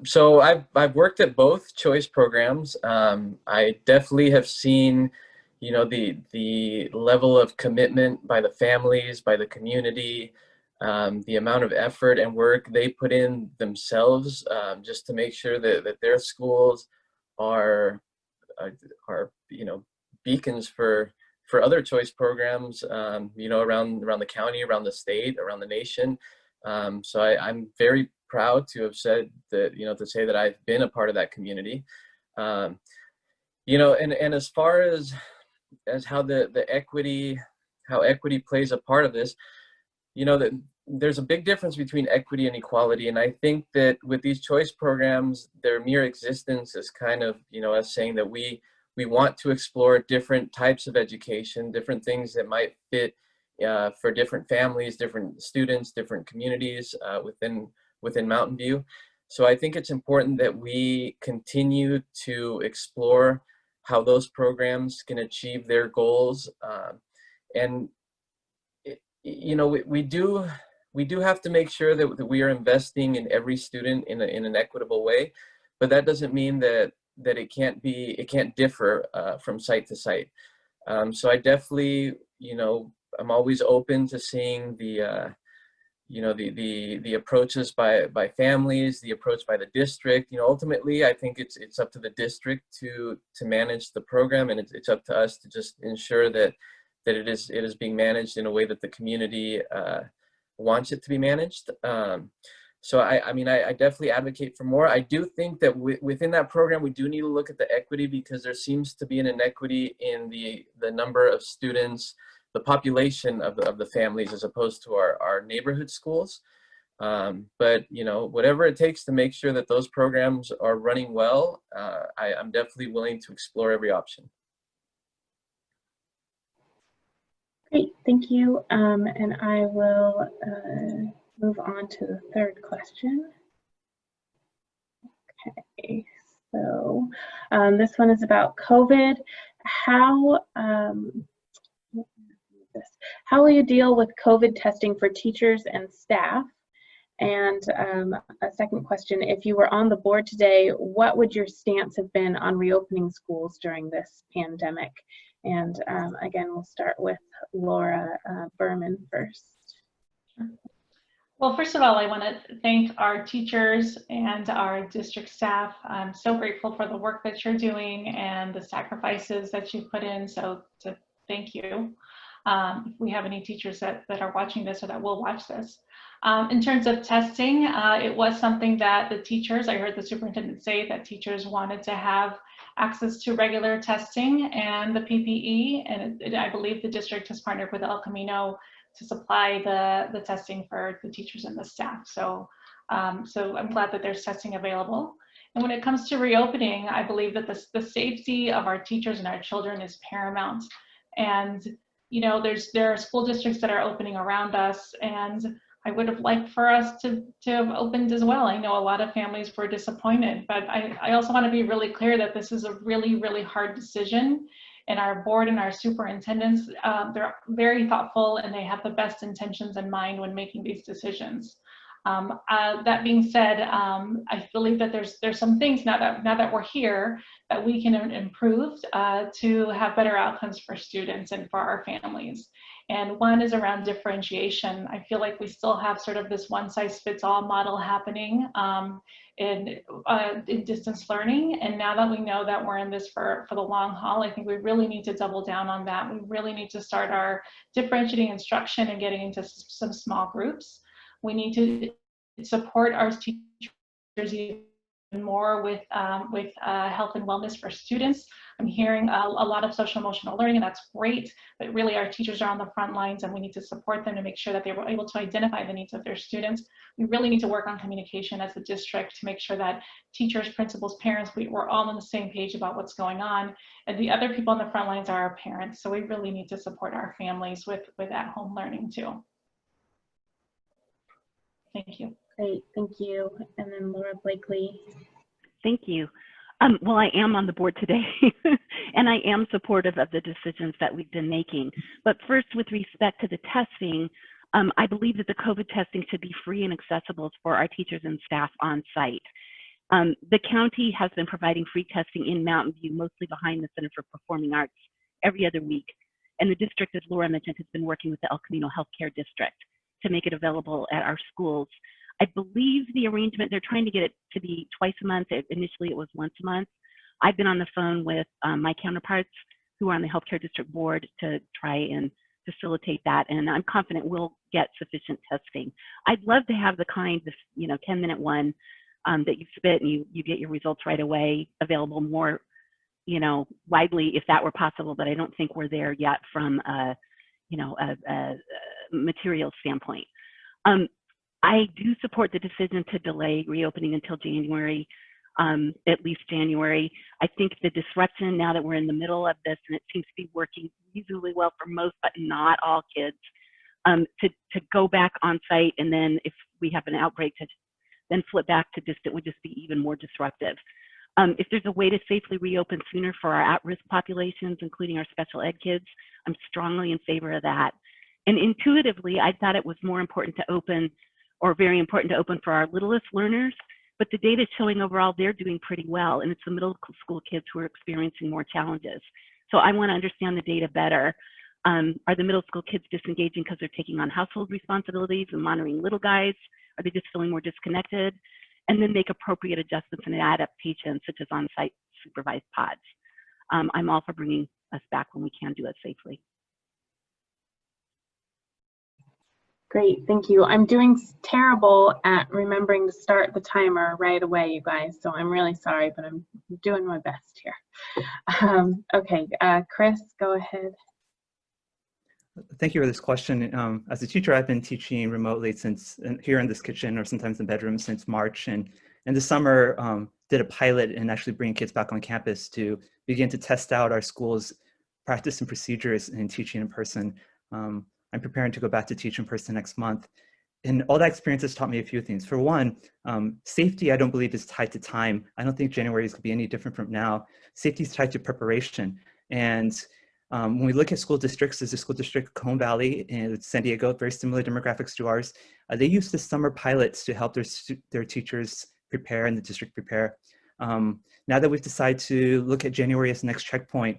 So I've worked at both choice programs. I definitely have seen, the level of commitment by the families, by the community, the amount of effort and work they put in themselves just to make sure that their schools are beacons for other choice programs, around the county, around the state, around the nation. So I'm very proud to have said that, to say that I've been a part of that community. And as far as how the equity, how equity plays a part of this, that there's a big difference between equity and equality. And I think that with these choice programs, their mere existence is kind of, us saying that we want to explore different types of education, different things that might fit for different families, different students, different communities within Mountain View. So I think it's important that we continue to explore how those programs can achieve their goals. We do have to make sure that we are investing in every student in an equitable way, but that doesn't mean that it can't differ from site to site. So I definitely, I'm always open to seeing the approaches by families, the approach by the district. Ultimately, I think it's up to the district to manage the program, and it's up to us to just ensure that it is being managed in a way that the community wants it to be managed. So I definitely advocate for more. I do think that within that program, we do need to look at the equity, because there seems to be an inequity in the number of students, the population of the families, as opposed to our neighborhood schools. But whatever it takes to make sure that those programs are running well, I'm definitely willing to explore every option. Great, thank you. And I will move on to the third question. Okay, so this one is about COVID. How will you deal with COVID testing for teachers and staff? And a second question, if you were on the board today, what would your stance have been on reopening schools during this pandemic? And again, we'll start with Laura Berman first. Well, first of all, I want to thank our teachers and our district staff. I'm so grateful for the work that you're doing and the sacrifices that you've put in. So thank you. If we have any teachers that are watching this or that will watch this. In terms of testing, it was something that the teachers, I heard the superintendent say that teachers wanted to have access to regular testing and the PPE, and I believe the district has partnered with El Camino to supply the testing for the teachers and the staff. So I'm glad that there's testing available. And when it comes to reopening, I believe that the safety of our teachers and our children is paramount. And you know, there are school districts that are opening around us, and I would have liked for us to have opened as well. I know a lot of families were disappointed, but I also want to be really clear that this is a really, really hard decision. And our board and our superintendents, they're very thoughtful and they have the best intentions in mind when making these decisions. That being said, I believe that there's some things now that we're here that we can improve to have better outcomes for students and for our families. And one is around differentiation. I feel like we still have sort of this one-size-fits-all model happening in distance learning. And now that we know that we're in this for the long haul, I think we really need to double down on that. We really need to start our differentiating instruction and getting into some small groups. We need to support our teachers even more with health and wellness for students. I'm hearing a lot of social emotional learning, and that's great, but really our teachers are on the front lines and we need to support them to make sure that they were able to identify the needs of their students. We really need to work on communication as a district to make sure that teachers, principals, parents, we're all on the same page about what's going on. And the other people on the front lines are our parents. So we really need to support our families with at-home learning too. Thank you. Great, thank you. And then Laura Blakely. Thank you. Well, I am on the board today, and I am supportive of the decisions that we've been making. But first, with respect to the testing, I believe that the COVID testing should be free and accessible for our teachers and staff on site. The county has been providing free testing in Mountain View, mostly behind the Center for Performing Arts, every other week. And the district, as Laura mentioned, has been working with the El Camino Healthcare District to make it available at our schools. I believe the arrangement, they're trying to get it to be twice a month. Initially, it was once a month. I've been on the phone with my counterparts who are on the healthcare district board to try and facilitate that, and I'm confident we'll get sufficient testing. I'd love to have the kind of 10-minute one that you spit and you get your results right away, available more widely if that were possible, but I don't think we're there yet from a material standpoint. I do support the decision to delay reopening until January, at least January. I think the disruption now that we're in the middle of this, and it seems to be working reasonably well for most, but not all kids, to go back on site, and then if we have an outbreak to then flip back to distant would just be even more disruptive. If there's a way to safely reopen sooner for our at-risk populations, including our special ed kids, I'm strongly in favor of that. And intuitively, I thought it was more important to open, or very important to open for our littlest learners, but the data is showing overall they're doing pretty well, and it's the middle school kids who are experiencing more challenges. So I want to understand the data better. Are the middle school kids disengaging because they're taking on household responsibilities and monitoring little guys? Are they just feeling more disconnected? And then make appropriate adjustments and adaptations, such as on-site supervised pods. I'm all for bringing us back when we can do it safely. Great, thank you. I'm doing terrible at remembering to start the timer right away, you guys, so I'm really sorry, but I'm doing my best here. Okay, Chris, go ahead. Thank you for this question. As a teacher, I've been teaching remotely since here in this kitchen or sometimes in the bedroom since March. And this summer, did a pilot and actually bring kids back on campus to begin to test out our school's practice and procedures in teaching in person. I'm preparing to go back to teach in person next month. And all that experience has taught me a few things. For one, safety, I don't believe is tied to time. I don't think January is going to be any different from now. Safety is tied to preparation. And when we look at school districts, there's a school district, Cajon Valley in San Diego, very similar demographics to ours. They use the summer pilots to help their teachers prepare and the district prepare. Now that we've decided to look at January as the next checkpoint,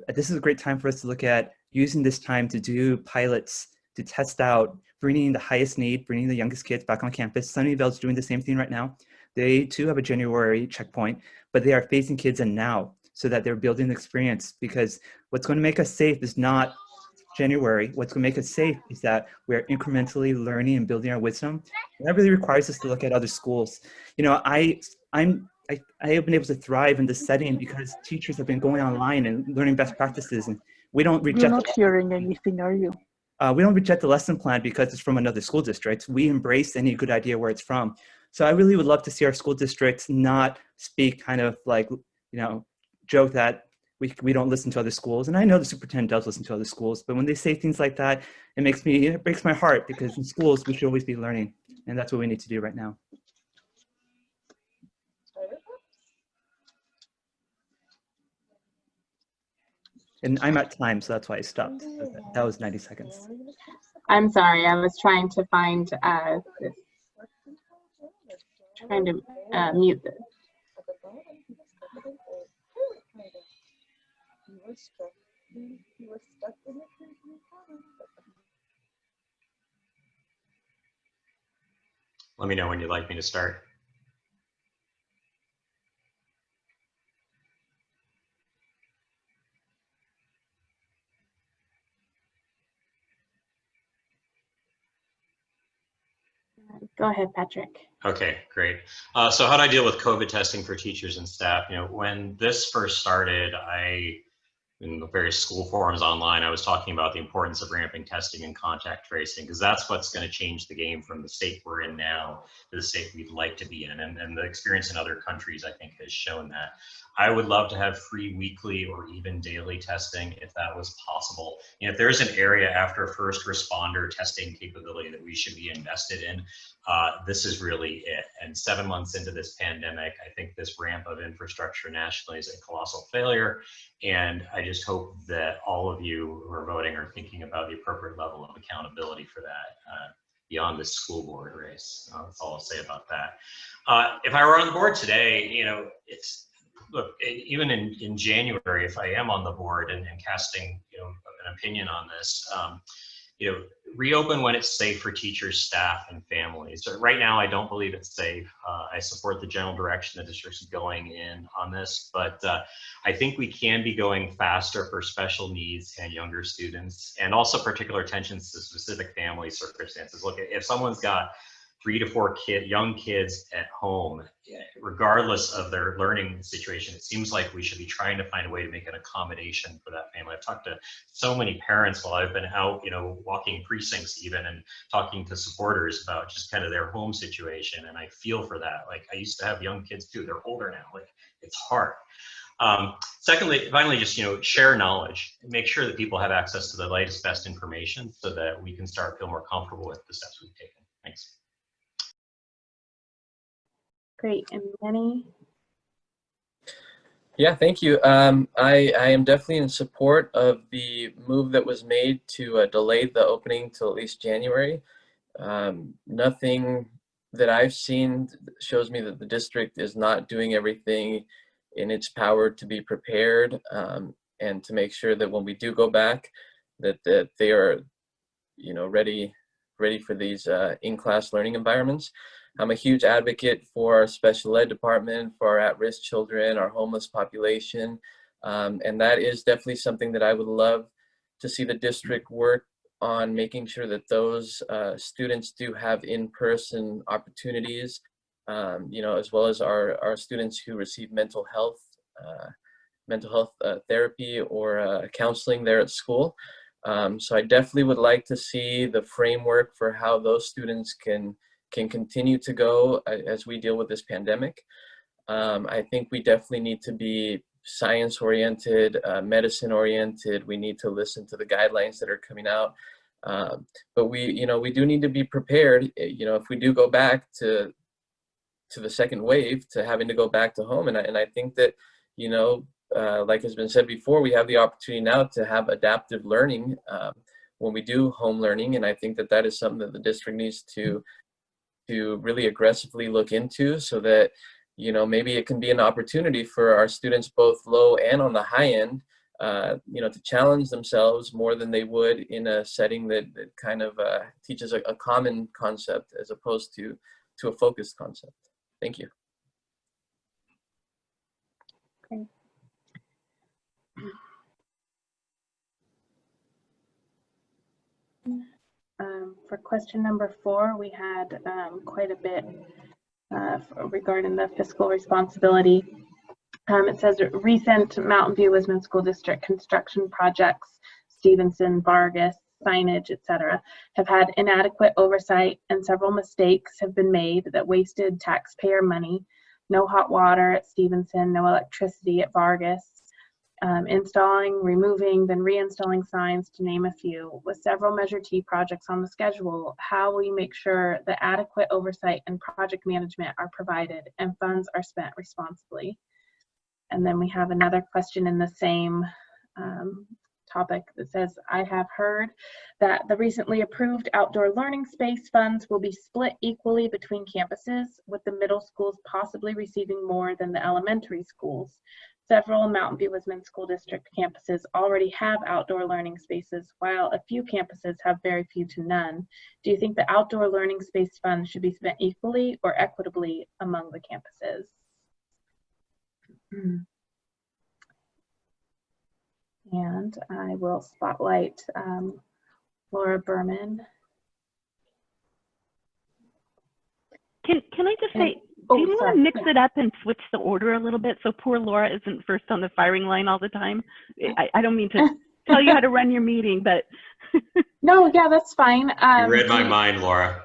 this is a great time for us to look at using this time to do pilots to test out bringing the highest need, bringing the youngest kids back on campus. Sunnyvale's doing the same thing right now. They too have a January checkpoint, but they are phasing kids in now so that they're building the experience, because what's going to make us safe is not January. What's going to make us safe is that we're incrementally learning and building our wisdom. And that really requires us to look at other schools. You know, I have been able to thrive in this setting because teachers have been going online and learning best practices, and we don't reject. You're not hearing anything, are you? We don't reject the lesson plan because it's from another school district. We embrace any good idea where it's from. So I really would love to see our school districts not speak kind of like, you know, joke that we don't listen to other schools. And I know the superintendent does listen to other schools, but when they say things like that, it breaks my heart, because in schools, we should always be learning. And that's what we need to do right now. And I'm at time, so that's why I stopped. That was 90 seconds. I'm sorry, I was trying to find this, trying to mute this. Let me know when you'd like me to start. Go ahead, Patrick. Okay, great. So how do I deal with COVID testing for teachers and staff? You know, when this first started, in the various school forums online, I was talking about the importance of ramping testing and contact tracing, because that's what's going to change the game from the state we're in now to the state we'd like to be in. And the experience in other countries, I think, has shown that. I would love to have free weekly or even daily testing if that was possible. You know, if there's an area after first responder testing capability that we should be invested in, this is really it. And 7 months into this pandemic, I think this ramp of infrastructure nationally is a colossal failure. And I just hope that all of you who are voting are thinking about the appropriate level of accountability for that beyond this school board race. That's all I'll say about that. If I were on the board today, you know, look, even in January, if I am on the board and casting, you know, an opinion on this, you know, reopen when it's safe for teachers, staff, and families. So right now, I don't believe it's safe. I support the general direction the district's going in on this, but I think we can be going faster for special needs and younger students, and also particular attention to specific family circumstances. Look, if someone's got 3 to 4 young kids at home, regardless of their learning situation, it seems like we should be trying to find a way to make an accommodation for that family. I've talked to so many parents while I've been out, you know, walking precincts even, and talking to supporters about just kind of their home situation. And I feel for that. Like, I used to have young kids too. They're older now. Like, it's hard. Finally, just, you know, share knowledge and make sure that people have access to the latest, best information so that we can start feel more comfortable with the steps we've taken. Thanks. Great, and Manny? Yeah, thank you. I am definitely in support of the move that was made to delay the opening till at least January. Nothing that I've seen shows me that the district is not doing everything in its power to be prepared and to make sure that when we do go back, that they are, you know, ready for these in-class learning environments. I'm a huge advocate for our special ed department, for our at-risk children, our homeless population, and that is definitely something that I would love to see the district work on, making sure that those students do have in-person opportunities, you know, as well as our students who receive mental health therapy or counseling there at school. So I definitely would like to see the framework for how those students can continue to go as we deal with this pandemic. I think we definitely need to be science oriented, medicine oriented. We need to listen to the guidelines that are coming out. But we do need to be prepared, if we do go back to the second wave, to having to go back to home. And I think that, like has been said before, we have the opportunity now to have adaptive learning when we do home learning. And I think that that is something that the district needs to really aggressively look into, so that, maybe it can be an opportunity for our students, both low and on the high end, to challenge themselves more than they would in a setting that kind of teaches a common concept as opposed to a focused concept. Thank you. Okay. For question number 4, we had quite a bit regarding the fiscal responsibility. It says recent Mountain View Wisman School District construction projects, Stevenson, Vargas, signage, etc., have had inadequate oversight, and several mistakes have been made that wasted taxpayer money. No hot water at Stevenson, no electricity at Vargas. Installing, removing, then reinstalling signs, to name a few. With several Measure T projects on the schedule, how will you make sure that adequate oversight and project management are provided and funds are spent responsibly? And then we have another question in the same topic that says, I have heard that the recently approved outdoor learning space funds will be split equally between campuses, with the middle schools possibly receiving more than the elementary schools. Several Mountain View Wisman School District campuses already have outdoor learning spaces, while a few campuses have very few to none. Do you think the outdoor learning space fund should be spent equally or equitably among the campuses? And I will spotlight Laura Berman. Can I just say, do you want to mix it up and switch the order a little bit so poor Laura isn't first on the firing line all the time? I don't mean to tell you how to run your meeting, but no, yeah, that's fine. You read my mind, Laura.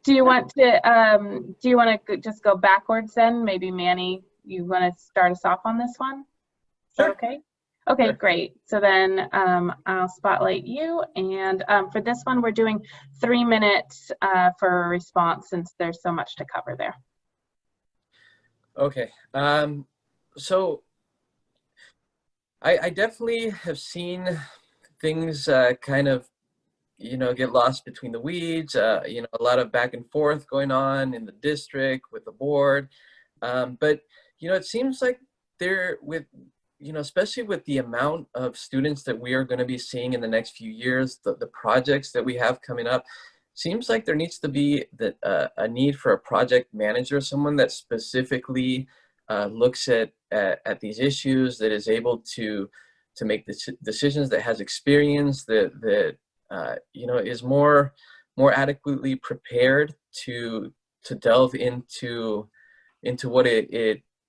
Do you want to just go backwards then? Maybe Manny, you want to start us off on this one? Sure. Okay. Okay, great. So then I'll spotlight you. And for this one, we're doing 3 minutes for a response, since there's so much to cover there. Okay. So I definitely have seen things kind of, get lost between the weeds, a lot of back and forth going on in the district with the board. But, it seems like especially with the amount of students that we are going to be seeing in the next few years, the projects that we have coming up, seems like there needs to be a need for a project manager, someone that specifically looks at these issues, that is able to make decisions, that has experience, that is more adequately prepared to delve into what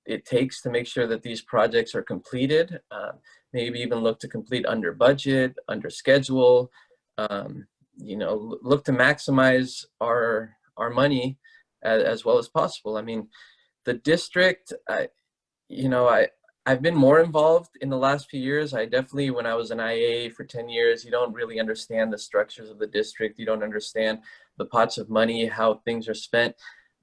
it takes to make sure that these projects are completed, maybe even look to complete under budget, under schedule, look to maximize our money as well as possible. I mean, the district, I've been more involved in the last few years. I definitely, when I was an IA for 10 years, you don't really understand the structures of the district. You don't understand the pots of money, how things are spent.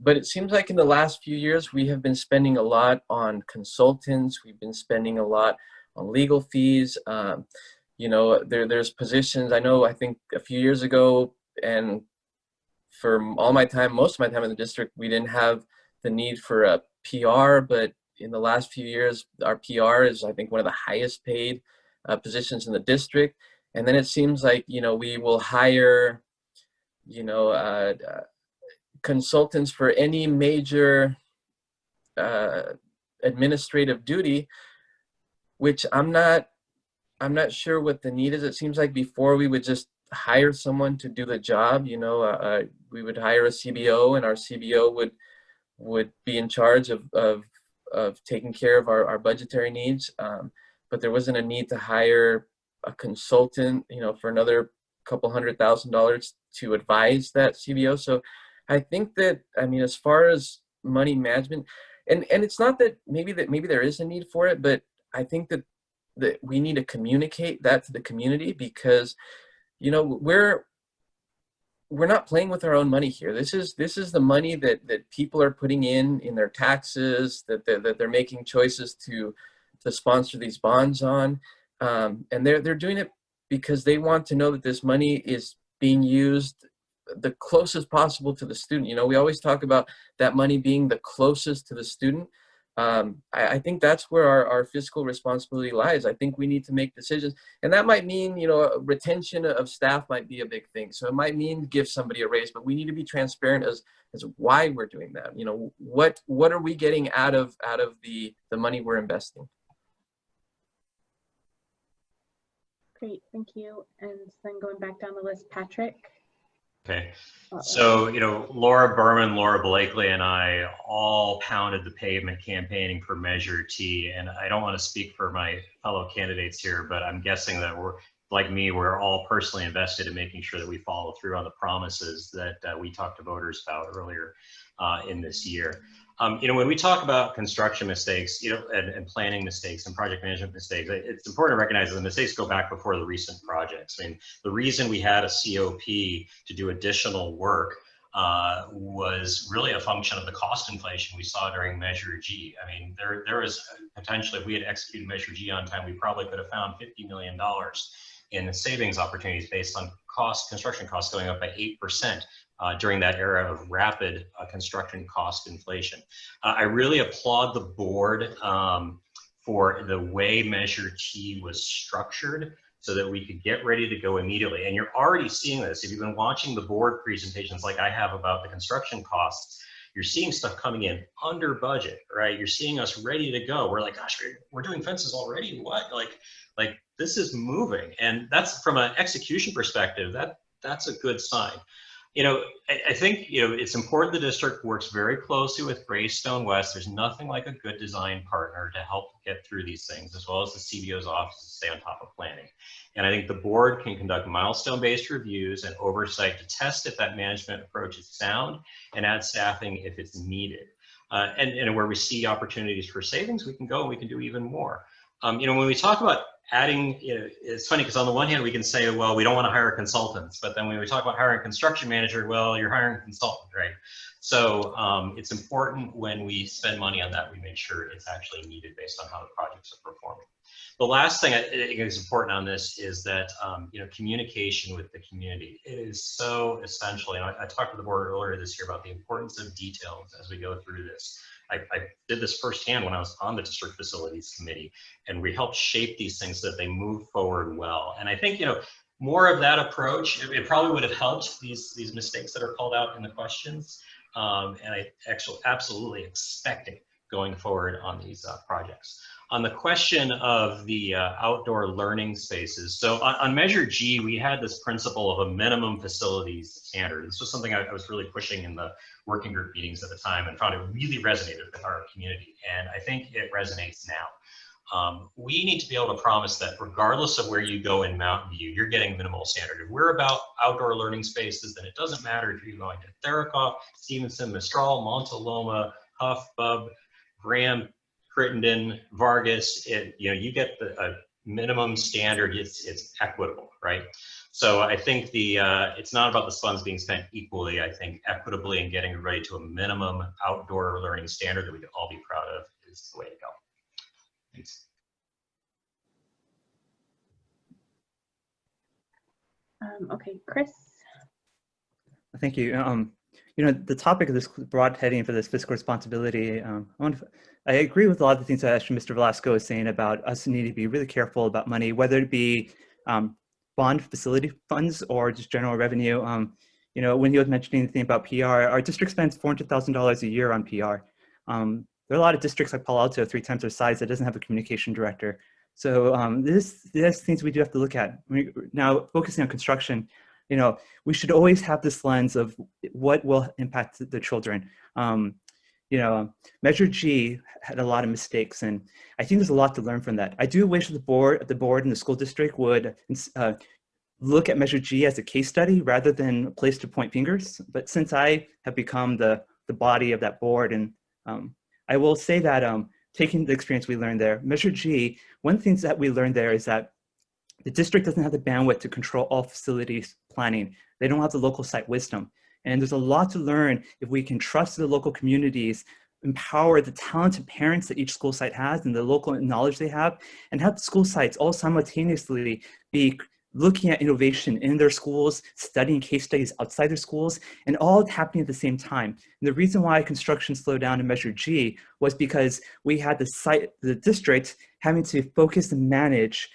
But it seems like in the last few years, we have been spending a lot on consultants. We've been spending a lot on legal fees. There's positions. I think a few years ago, and for most of my time in the district, we didn't have the need for a PR. But in the last few years, our PR is, I think, one of the highest paid positions in the district. And then it seems like, we will hire, consultants for any major administrative duty, which I'm not sure what the need is. It seems like before we would just hire someone to do the job. We would hire a CBO, and our CBO would be in charge of taking care of our budgetary needs. But there wasn't a need to hire a consultant, for another couple $100,000 to advise that CBO. So I think that, as far as money management, and it's not that maybe there is a need for it, but I think that we need to communicate that to the community, because, you know, we're not playing with our own money here. This is the money that people are putting in their taxes, that they're making choices to sponsor these bonds on, and they're doing it because they want to know that this money is being used the closest possible to the student. You know, we always talk about that money being the closest to the student. I think that's where our fiscal responsibility lies. I think we need to make decisions, and that might mean, you know, retention of staff might be a big thing. So it might mean give somebody a raise, but we need to be transparent as why we're doing that. You know, what are we getting out of the money we're investing? Great, thank you. And then going back down the list, Patrick. Okay, so, you know, Laura Berman, Laura Blakely, and I all pounded the pavement campaigning for Measure T. And I don't want to speak for my fellow candidates here, but I'm guessing that we're, like me, we're all personally invested in making sure that we follow through on the promises that we talked to voters about earlier in this year. You know, when we talk about construction mistakes, you know, and planning mistakes and project management mistakes, it's important to recognize that the mistakes go back before the recent projects. I mean, the reason we had a COP to do additional work was really a function of the cost inflation we saw during Measure G. I mean, there was potentially, if we had executed Measure G on time, we probably could have found $50 million in savings opportunities based on construction costs going up by 8%. During that era of rapid construction cost inflation. I really applaud the board for the way Measure T was structured so that we could get ready to go immediately. And you're already seeing this. If you've been watching the board presentations like I have about the construction costs, you're seeing stuff coming in under budget, right? You're seeing us ready to go. We're like, gosh, we're doing fences already. What? Like this is moving. And that's, from an execution perspective, that's a good sign. You know, I think, you know, it's important the district works very closely with Greystone West. There's nothing like a good design partner to help get through these things, as well as the CBO's office to stay on top of planning. And I think the board can conduct milestone-based reviews and oversight to test if that management approach is sound and add staffing if it's needed. And where we see opportunities for savings, we can go and we can do even more. You know, when we talk about adding, you know, it's funny because on the one hand we can say, well, we don't want to hire consultants, but then when we talk about hiring a construction manager, well, you're hiring a consultant, right? So it's important when we spend money on that, we make sure it's actually needed based on how the projects are performing. The last thing I think is important on this is that, you know, communication with the community. It is so essential. You know, I talked to the board earlier this year about the importance of details as we go through this. I did this firsthand when I was on the district facilities committee, and we helped shape these things so that they move forward well. And I think, you know, more of that approach, it probably would have helped these mistakes that are called out in the questions. And I actually absolutely expect it going forward on these projects. On the question of the outdoor learning spaces, so on Measure G, we had this principle of a minimum facilities standard. This was something I was really pushing in the working group meetings at the time and found it really resonated with our community. And I think it resonates now. We need to be able to promise that regardless of where you go in Mountain View, you're getting minimal standard. If we're about outdoor learning spaces, then it doesn't matter if you're going to Therakoff, Stevenson, Mistral, Montaloma, Huff, Bub, Graham, Crittenden, Vargas, you know, you get a minimum standard, it's equitable, right? So I think it's not about the funds being spent equally. I think equitably and getting everybody to a minimum outdoor learning standard that we can all be proud of is the way to go. Thanks. Okay, Chris. Thank you. You know, the topic of this broad heading for this fiscal responsibility, I agree with a lot of the things that actually Mr. Velasco is saying about us needing to be really careful about money, whether it be bond facility funds or just general revenue. You know, when you were mentioning anything about PR, our district spends $400,000 a year on PR. There are a lot of districts like Palo Alto, 3 times their size, that doesn't have a communication director. So there's things we do have to look at. Now, focusing on construction, you know, we should always have this lens of what will impact the children. You know, Measure G had a lot of mistakes, and I think there's a lot to learn from that. I do wish the board and the school district would look at Measure G as a case study rather than a place to point fingers. But since I have become the body of that board, and I will say that taking the experience we learned there, Measure G, one of the things that we learned there is that the district doesn't have the bandwidth to control all facilities planning. They don't have the local site wisdom. And there's a lot to learn if we can trust the local communities, empower the talented parents that each school site has and the local knowledge they have, and have school sites all simultaneously be looking at innovation in their schools, studying case studies outside their schools, and all happening at the same time. And the reason why construction slowed down in Measure G was because we had the district having to focus and manage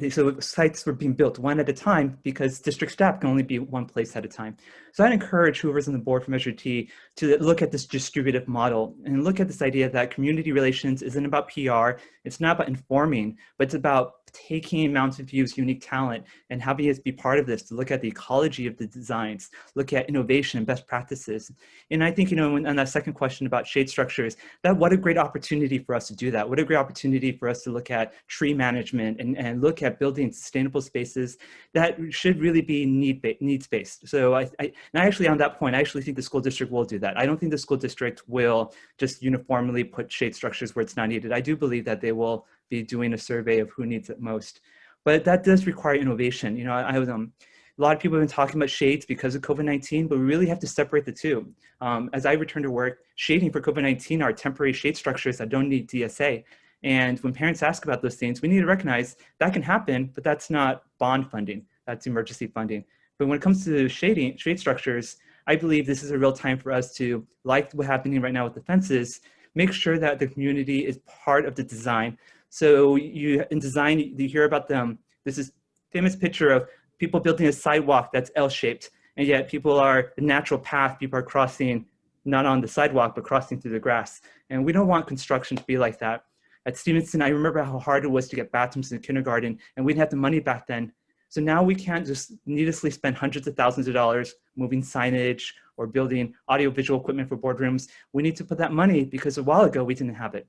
so sites were being built one at a time because district staff can only be one place at a time. So I'd encourage whoever's on the board for Measure T to look at this distributive model and look at this idea that community relations isn't about PR, it's not about informing, but it's about taking Mountain View's unique talent and having us be part of this to look at the ecology of the designs, look at innovation and best practices. And I think, on that second question about shade structures, what a great opportunity for us to do that. What a great opportunity for us to look at tree management and look at building sustainable spaces that should really be needs-based. So I actually, on that point, I actually think the school district will do that. I don't think the school district will just uniformly put shade structures where it's not needed. I do believe that they will be doing a survey of who needs it most. But that does require innovation. A lot of people have been talking about shades because of COVID-19, but we really have to separate the two. As I return to work, shading for COVID-19 are temporary shade structures that don't need DSA. And when parents ask about those things, we need to recognize that can happen, but that's not bond funding, that's emergency funding. But when it comes to shade structures, I believe this is a real time for us to, like what's happening right now with the fences, make sure that the community is part of the design. So in design, you hear about this is famous picture of people building a sidewalk that's L-shaped, and yet the natural path, people are crossing not on the sidewalk, but crossing through the grass. And we don't want construction to be like that. At Stevenson, I remember how hard it was to get bathrooms in kindergarten, and we didn't have the money back then. So now we can't just needlessly spend hundreds of thousands of dollars moving signage or building audiovisual equipment for boardrooms. We need to put that money because a while ago we didn't have it.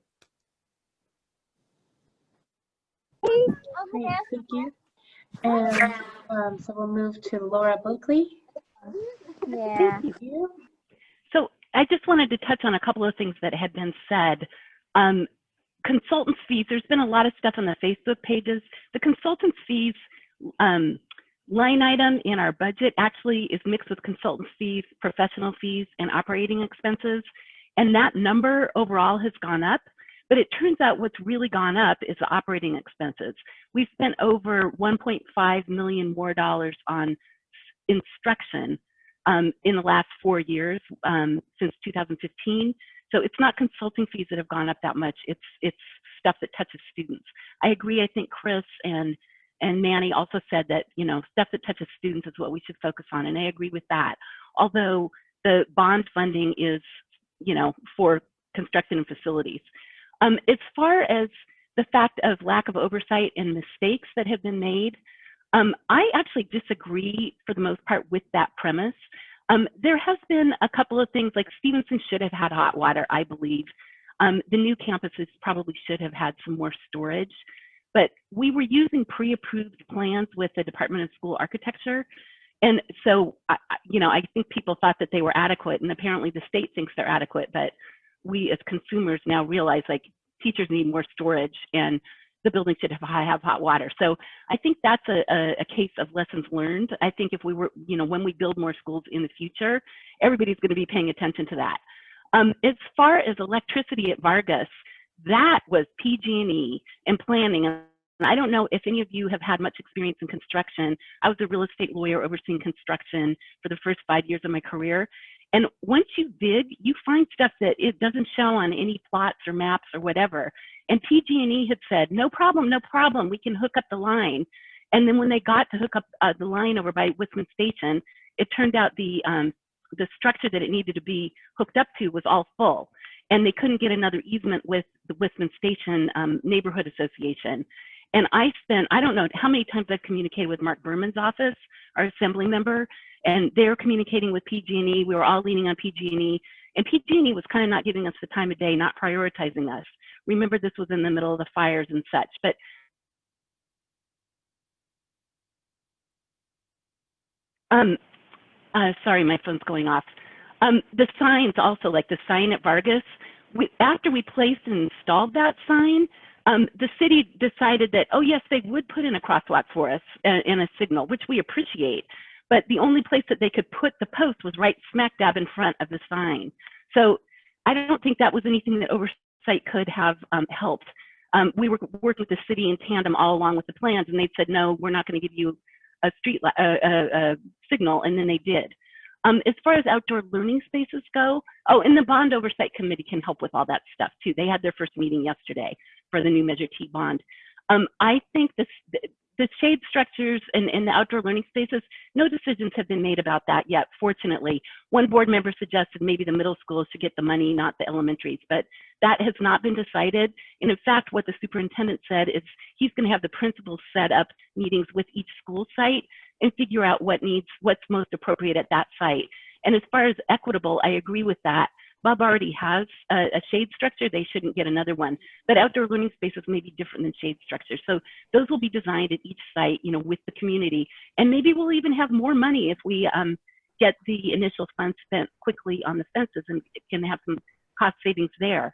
Great, thank you. And so we'll move to Laura Blakely. Yeah. Thank you. So I just wanted to touch on a couple of things that had been said. Consultants fees, there's been a lot of stuff on the Facebook pages. The consultants fees line item in our budget actually is mixed with consultants fees, professional fees, and operating expenses. And that number overall has gone up. But it turns out what's really gone up is the operating expenses. We've spent over $1.5 million more on instruction in the last 4 years since 2015. So it's not consulting fees that have gone up that much. It's stuff that touches students. I agree. I think Chris and Manny also said that stuff that touches students is what we should focus on, and I agree with that. Although the bond funding is for construction and facilities. As far as the fact of lack of oversight and mistakes that have been made, I actually disagree for the most part with that premise. There has been a couple of things, like Stevenson should have had hot water, I believe. The new campuses probably should have had some more storage, but we were using pre-approved plans with the Department of School Architecture. And so, I think people thought that they were adequate, and apparently the state thinks they're adequate, but we as consumers now realize teachers need more storage and the building should have hot water. So I think that's a case of lessons learned. I think if we were, when we build more schools in the future, everybody's going to be paying attention to that. As far as electricity at Vargas, that was PG&E and planning. And I don't know if any of you have had much experience in construction. I was a real estate lawyer overseeing construction for the first 5 years of my career. And once you dig, you find stuff that it doesn't show on any plots or maps or whatever. And PG&E had said, no problem, we can hook up the line. And then when they got to hook up the line over by Whitman Station, it turned out the structure that it needed to be hooked up to was all full. And they couldn't get another easement with the Whitman Station Neighborhood Association. And I don't know how many times I've communicated with Mark Berman's office, our assembly member, and they're communicating with PG&E. We were all leaning on PG&E, and PG&E was kind of not giving us the time of day, not prioritizing us. Remember, this was in the middle of the fires and such. But sorry, my phone's going off. The signs also, like the sign at Vargas, after we placed and installed that sign, the city decided that, oh yes, they would put in a crosswalk for us and a signal, which we appreciate. But the only place that they could put the post was right smack dab in front of the sign. So I don't think that was anything that oversight could have helped. We were working with the city in tandem all along with the plans, and they said, no, we're not going to give you a a signal, and then they did. As far as outdoor learning spaces go, oh, and the bond oversight committee can help with all that stuff too. They had their first meeting yesterday for the new Measure T bond. I think the shade structures and the outdoor learning spaces, no decisions have been made about that yet, fortunately. One board member suggested maybe the middle schools should get the money, not the elementaries, but that has not been decided. And in fact, what the superintendent said is he's going to have the principals set up meetings with each school site and figure out what's most appropriate at that site. And as far as equitable, I agree with that. Bob already has a shade structure, they shouldn't get another one. But outdoor learning spaces may be different than shade structures. So those will be designed at each site, you know, with the community. And maybe we'll even have more money if we get the initial funds spent quickly on the fences and can have some cost savings there.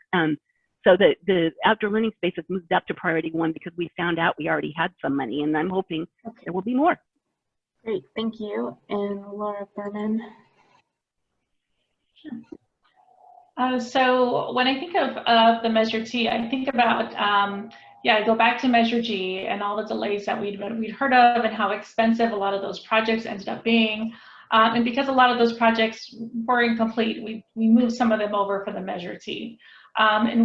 So the outdoor learning spaces moved up to priority 1 because we found out we already had some money, and I'm hoping there will be more. Great, thank you. And Laura Berman. So when I think of the Measure T, I think about, I go back to Measure G and all the delays that we'd heard of and how expensive a lot of those projects ended up being. And because a lot of those projects were incomplete, we moved some of them over for the Measure T. And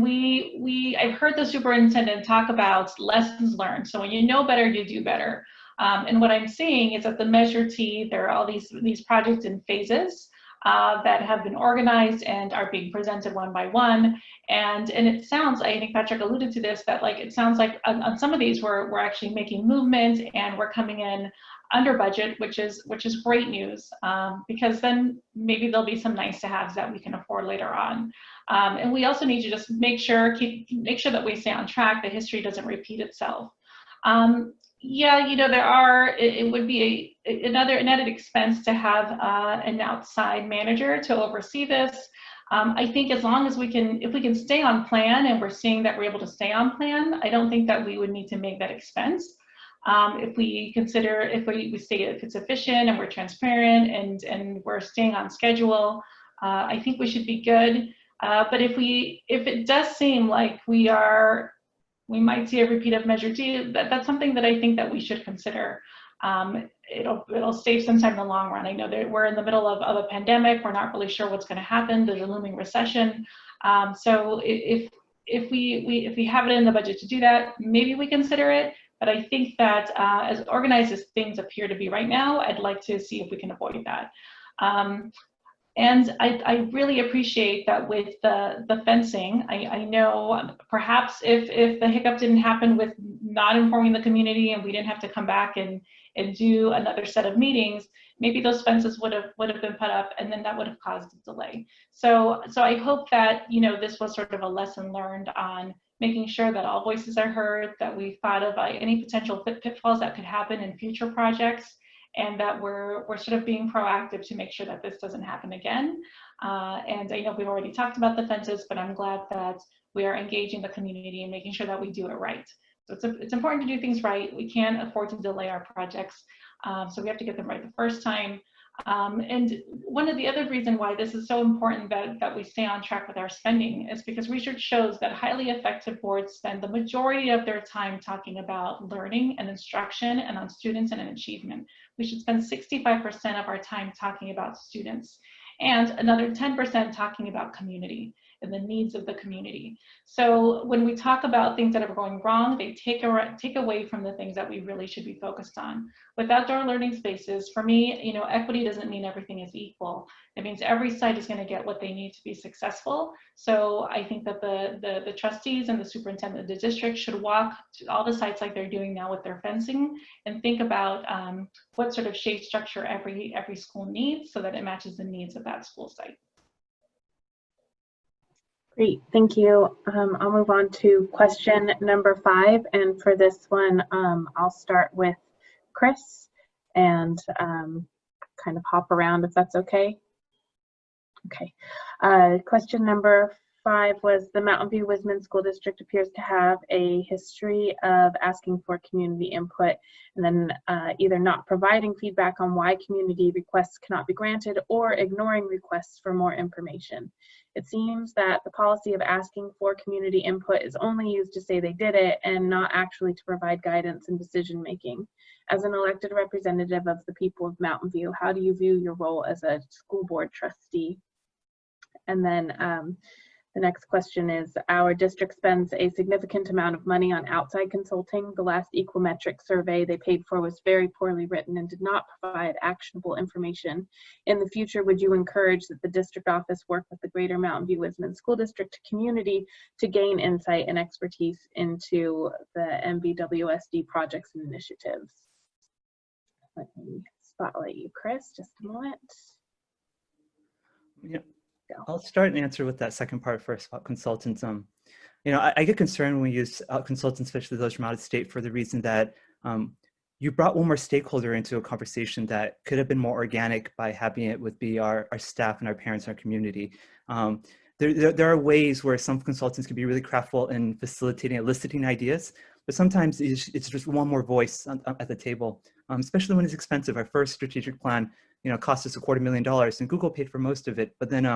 I've heard the superintendent talk about lessons learned. So when you know better, you do better. And what I'm seeing is that the Measure T, there are all these projects in phases that have been organized and are being presented one by one. And it sounds, I think Patrick alluded to this, that like it sounds like on some of these we're actually making movement and we're coming in under budget, which is great news, because then maybe there'll be some nice to haves that we can afford later on. And we also need to just make sure that we stay on track, the history doesn't repeat itself. Yeah, you know, it would be an added expense to have an outside manager to oversee this. I think as long as if we can stay on plan and we're seeing that we're able to stay on plan, I don't think that we would need to make that expense. If we consider, if it's efficient and we're transparent and we're staying on schedule, I think we should be good. But if it does seem like we might see a repeat of Measure T, that's something that I think that we should consider. It'll save some time in the long run. I know that we're in the middle of a pandemic. We're not really sure what's going to happen. There's a looming recession. So if we have it in the budget to do that, maybe we consider it. But I think that as organized as things appear to be right now, I'd like to see if we can avoid that. And I really appreciate that with the fencing. I know perhaps if the hiccup didn't happen with not informing the community and we didn't have to come back and do another set of meetings, maybe those fences would have been put up, and then that would have caused a delay. So I hope that, you know, this was sort of a lesson learned on making sure that all voices are heard, that we thought of any potential pitfalls that could happen in future projects, and that we're sort of being proactive to make sure that this doesn't happen again. And I know we've already talked about the fences, but I'm glad that we are engaging the community and making sure that we do it right. So it's important to do things right. We can't afford to delay our projects. So we have to get them right the first time. And one of the other reasons why this is so important that we stay on track with our spending is because research shows that highly effective boards spend the majority of their time talking about learning and instruction and on students and achievement. We should spend 65% of our time talking about students and another 10% talking about community and the needs of the community. So when we talk about things that are going wrong, they take away from the things that we really should be focused on. With outdoor learning spaces, for me, you know, equity doesn't mean everything is equal. It means every site is going to get what they need to be successful. So I think that the trustees and the superintendent of the district should walk to all the sites like they're doing now with their fencing and think about what sort of shade structure every school needs so that it matches the needs of that school site. Great, thank you. I'll move on to question number 5. And for this one, I'll start with Chris and kind of hop around if that's okay. Okay, question number 5 was the Mountain View Wisman School District appears to have a history of asking for community input and then either not providing feedback on why community requests cannot be granted or ignoring requests for more information. It seems that the policy of asking for community input is only used to say they did it and not actually to provide guidance and decision making. As an elected representative of the people of Mountain View, how do you view your role as a school board trustee? And then the next question is, our district spends a significant amount of money on outside consulting. The last Equometric survey they paid for was very poorly written and did not provide actionable information. In the future, would you encourage that the district office work with the Greater Mountain View Wisman School District community to gain insight and expertise into the MVWSD projects and initiatives? Let me spotlight you, Chris, just a moment. Yeah. I'll start and answer with that second part first about consultants. I get concerned when we use consultants, especially those from out of state, for the reason that you brought one more stakeholder into a conversation that could have been more organic by having it with our staff and our parents and our community. There are ways where some consultants can be really craftful in facilitating, eliciting ideas, but sometimes it's just one more voice at the table, especially when it's expensive. Our first strategic plan, cost us $250,000, and Google paid for most of it. But then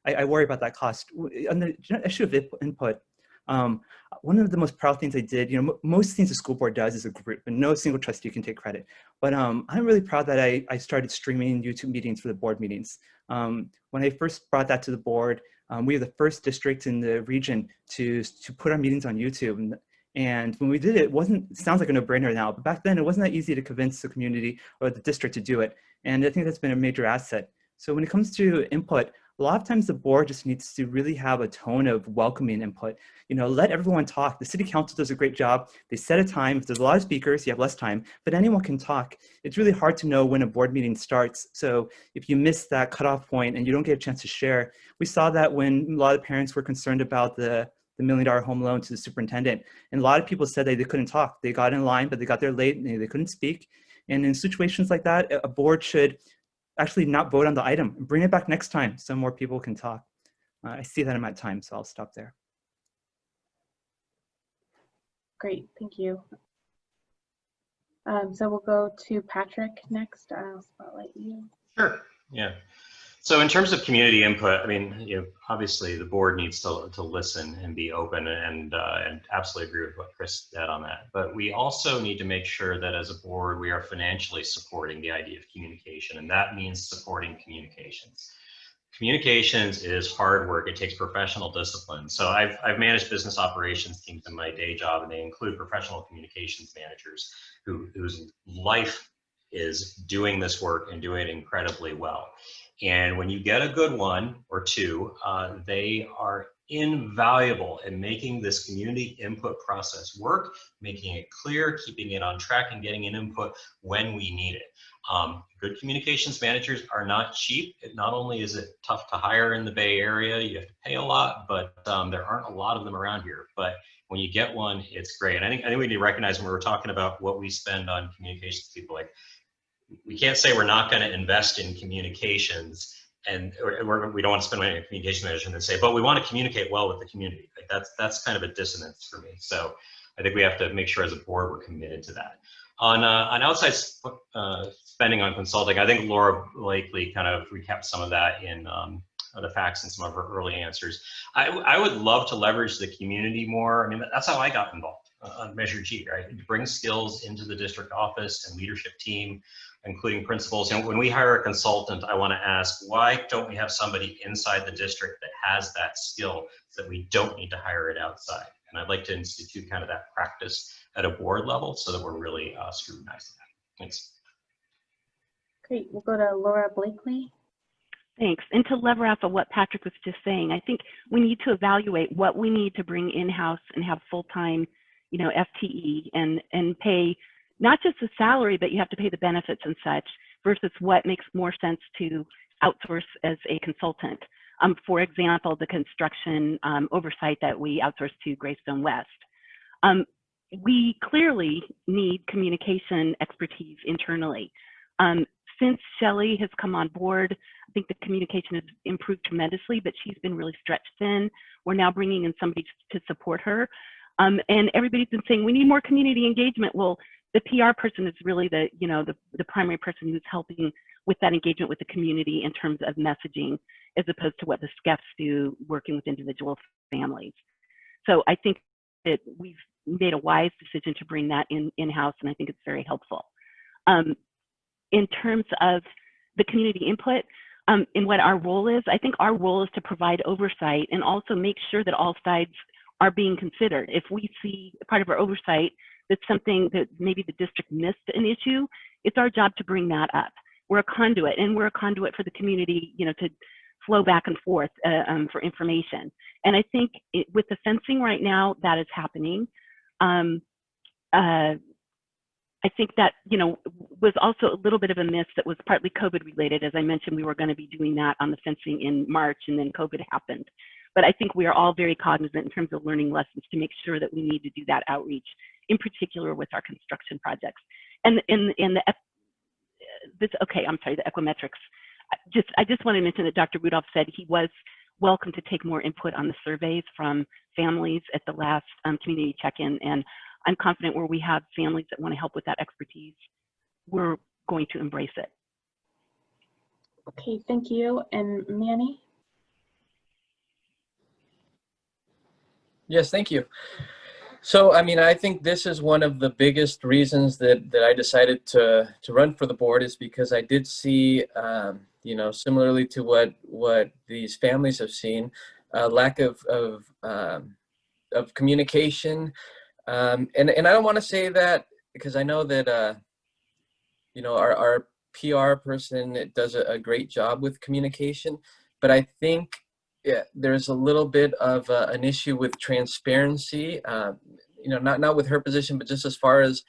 I worry about that cost. On the issue of input, one of the most proud things I did, most things the school board does is a group, and no single trustee can take credit. But I'm really proud that I started streaming YouTube meetings for the board meetings. When I first brought that to the board, we were the first district in the region to put our meetings on YouTube. And when we did it, it sounds like a no-brainer now, but back then it wasn't that easy to convince the community or the district to do it. And I think that's been a major asset. So when it comes to input, a lot of times the board just needs to really have a tone of welcoming input. Let everyone talk. The city council does a great job. They set a time. If there's a lot of speakers, you have less time, but anyone can talk. It's really hard to know when a board meeting starts. So if you miss that cutoff point and you don't get a chance to share, we saw that when a lot of parents were concerned about the $1 million home loan to the superintendent. And a lot of people said they couldn't talk. They got in line, but they got there late and they couldn't speak. And in situations like that, a board should actually not vote on the item. Bring it back next time so more people can talk. I see that in my time, so I'll stop there. Great, thank you. So we'll go to Patrick next. I'll spotlight you. Sure, yeah. So in terms of community input, obviously the board needs to listen and be open, and absolutely agree with what Chris said on that. But we also need to make sure that as a board, we are financially supporting the idea of communication, and that means supporting communications. Communications is hard work. It takes professional discipline. So I've managed business operations teams in my day job, and they include professional communications managers whose life is doing this work and doing it incredibly well. And when you get a good one or two, they are invaluable in making this community input process work, making it clear, keeping it on track, and getting an input when we need it. Good communications managers are not cheap. Not only is it tough to hire in the Bay Area, you have to pay a lot, but there aren't a lot of them around here. But when you get one, it's great. And I think we need to recognize when we're talking about what we spend on communications people, like, we can't say we're not going to invest in communications or we don't want to spend money on communication management and say, but we want to communicate well with the community. Like that's kind of a dissonance for me. So I think we have to make sure as a board we're committed to that. On outside spending on consulting, I think Laura likely kind of recapped some of that in the facts and some of her early answers. I would love to leverage the community more. That's how I got involved on Measure G, right? To bring skills into the district office and leadership team, including principals. When we hire a consultant, I want to ask, why don't we have somebody inside the district that has that skill so that we don't need to hire it outside? And I'd like to institute kind of that practice at a board level so that we're really scrutinizing that. Thanks. Great, we'll go to Laura Blakely. Thanks. And to lever off of what Patrick was just saying, I think we need to evaluate what we need to bring in-house and have full-time, FTE and pay not just the salary, but you have to pay the benefits and such, versus what makes more sense to outsource as a consultant. For example, the construction oversight that we outsource to Greystone West. We clearly need communication expertise internally. Since Shelley has come on board, I think the communication has improved tremendously, but she's been really stretched thin. We're now bringing in somebody to support her. And everybody's been saying, we need more community engagement. Well, the PR person is really the primary person who's helping with that engagement with the community in terms of messaging, as opposed to what the SCEFs do working with individual families. So I think that we've made a wise decision to bring that in-house, and I think it's very helpful. In terms of the community input and what our role is, I think our role is to provide oversight and also make sure that all sides are being considered. If we see part of our oversight that's something that maybe the district missed an issue, it's our job to bring that up. We're a conduit, and we're a conduit for the community, to flow back and forth for information. And I think with the fencing right now, that is happening. I think that, was also a little bit of a miss that was partly COVID related. As I mentioned, we were going to be doing that on the fencing in March, and then COVID happened. But I think we are all very cognizant in terms of learning lessons to make sure that we need to do that outreach, in particular with our construction projects. And the equimetrics. I just want to mention that Dr. Rudolph said he was welcome to take more input on the surveys from families at the last community check-in, and I'm confident where we have families that want to help with that expertise, we're going to embrace it. Okay, thank you. And Manny? Yes, thank you. So, I think this is one of the biggest reasons that I decided to run for the board, is because I did see, similarly to what these families have seen, a lack of communication. And I don't want to say that because I know that, our PR person does a great job with communication, but I think there's a little bit of an issue with transparency, not with her position, but just as far as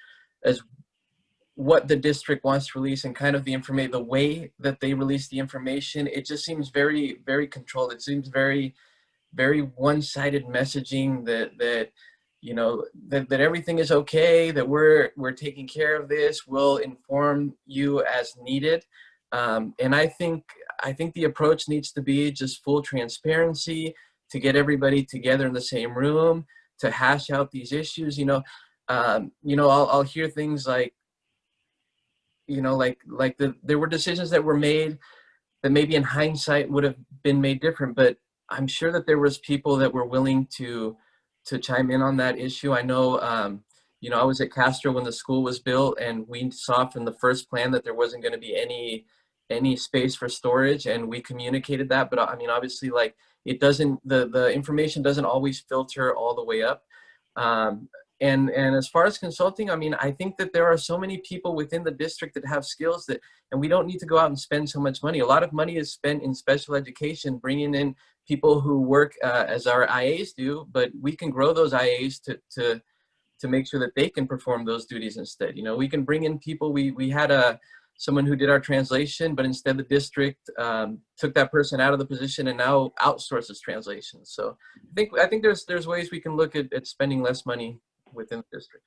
what the district wants to release and kind of the information, the way that they release the information. It just seems very, very controlled. It seems very, very one-sided messaging that everything is okay, that we're taking care of this, we'll inform you as needed. And I think the approach needs to be just full transparency, to get everybody together in the same room, to hash out these issues. I'll hear things like, there were decisions that were made that maybe in hindsight would have been made different, but I'm sure that there was people that were willing to chime in on that issue. I know, I was at Castro when the school was built, and we saw from the first plan that there wasn't going to be any space for storage, and we communicated that. But obviously, it doesn't, the information doesn't always filter all the way up. And as far as consulting, I think that there are so many people within the district that have skills and we don't need to go out and spend so much money. A lot of money is spent in special education, bringing in people who work as our IAs do, but we can grow those IAs to make sure that they can perform those duties instead. We can bring in people. We had someone who did our translation, but instead the district took that person out of the position and now outsources translation. So I think there's ways we can look at spending less money within the district.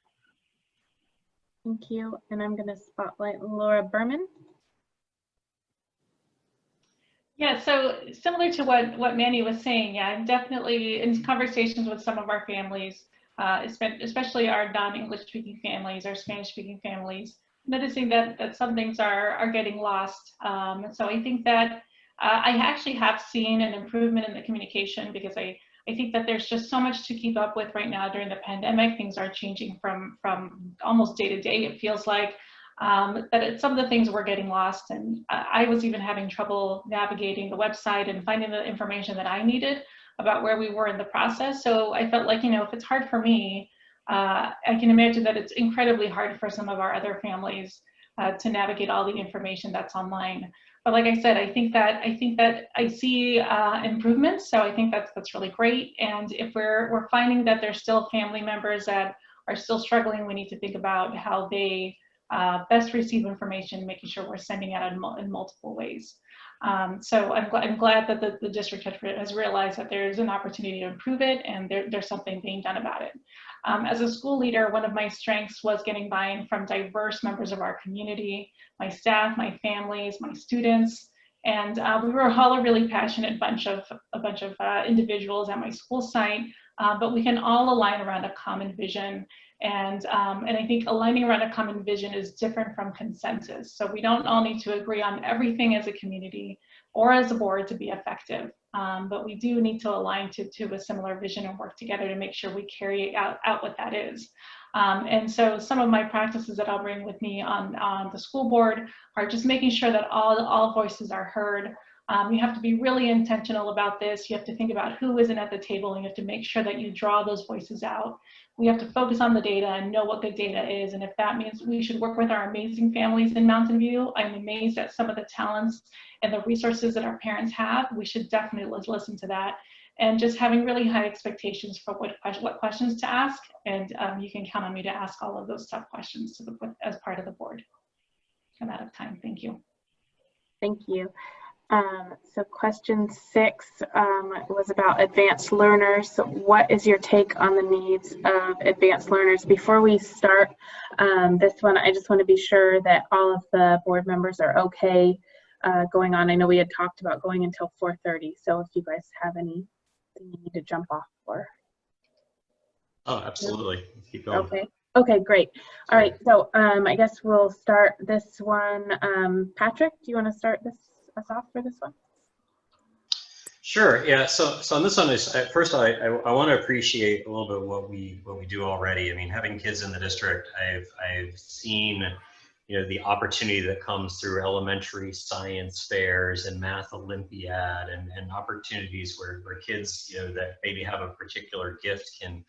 Thank you. And I'm going to spotlight Laura Berman. Yeah, so similar to what Manny was saying, yeah, definitely in conversations with some of our families, especially our non-English speaking families, our Spanish speaking families, noticing that some things are getting lost. So I think that I actually have seen an improvement in the communication, because I think that there's just so much to keep up with right now during the pandemic. Things are changing from almost day to day, it feels like. That some of the things were getting lost, and I was even having trouble navigating the website and finding the information that I needed about where we were in the process. So I felt like, if it's hard for me, I can imagine that it's incredibly hard for some of our other families to navigate all the information that's online. But like I said, I think that I see improvements. So I think that's really great. And if we're finding that there's still family members that are still struggling, we need to think about how they best receive information, making sure we're sending it out in multiple ways. So I'm glad that the district has realized that there's an opportunity to improve it, and there's something being done about it. As a school leader, one of my strengths was getting buy-in from diverse members of our community, my staff, my families, my students, and we were all a really passionate bunch of individuals at my school site, but we can all align around a common vision. And I think aligning around a common vision is different from consensus. So we don't all need to agree on everything as a community or as a board to be effective. But we do need to align to a similar vision and work together to make sure we carry out what that is. And so some of my practices that I'll bring with me on the school board are just making sure that all voices are heard. You have to be really intentional about this. You have to think about who isn't at the table, and you have to make sure that you draw those voices out. We have to focus on the data and know what good data is. And if that means we should work with our amazing families in Mountain View, I'm amazed at some of the talents and the resources that our parents have. We should definitely listen to that. And just having really high expectations for what questions to ask. And you can count on me to ask all of those tough questions as part of the board. I'm out of time. Thank you. Thank you. So question 6 was about advanced learners. So what is your take on the needs of advanced learners? Before we start this one, I just want to be sure that all of the board members are okay going on. I know we had talked about going until 4:30. So if you guys have anything you need to jump off for. Oh, absolutely. Let's keep going. Okay. Okay, great. All right. So I guess we'll start this one. Patrick, do you want to start us off for this one? Sure. Yeah. So on this one, first I want to appreciate a little bit what we do already. I mean, having kids in the district, I've seen, the opportunity that comes through elementary science fairs and math Olympiad and opportunities where kids, that maybe have a particular gift can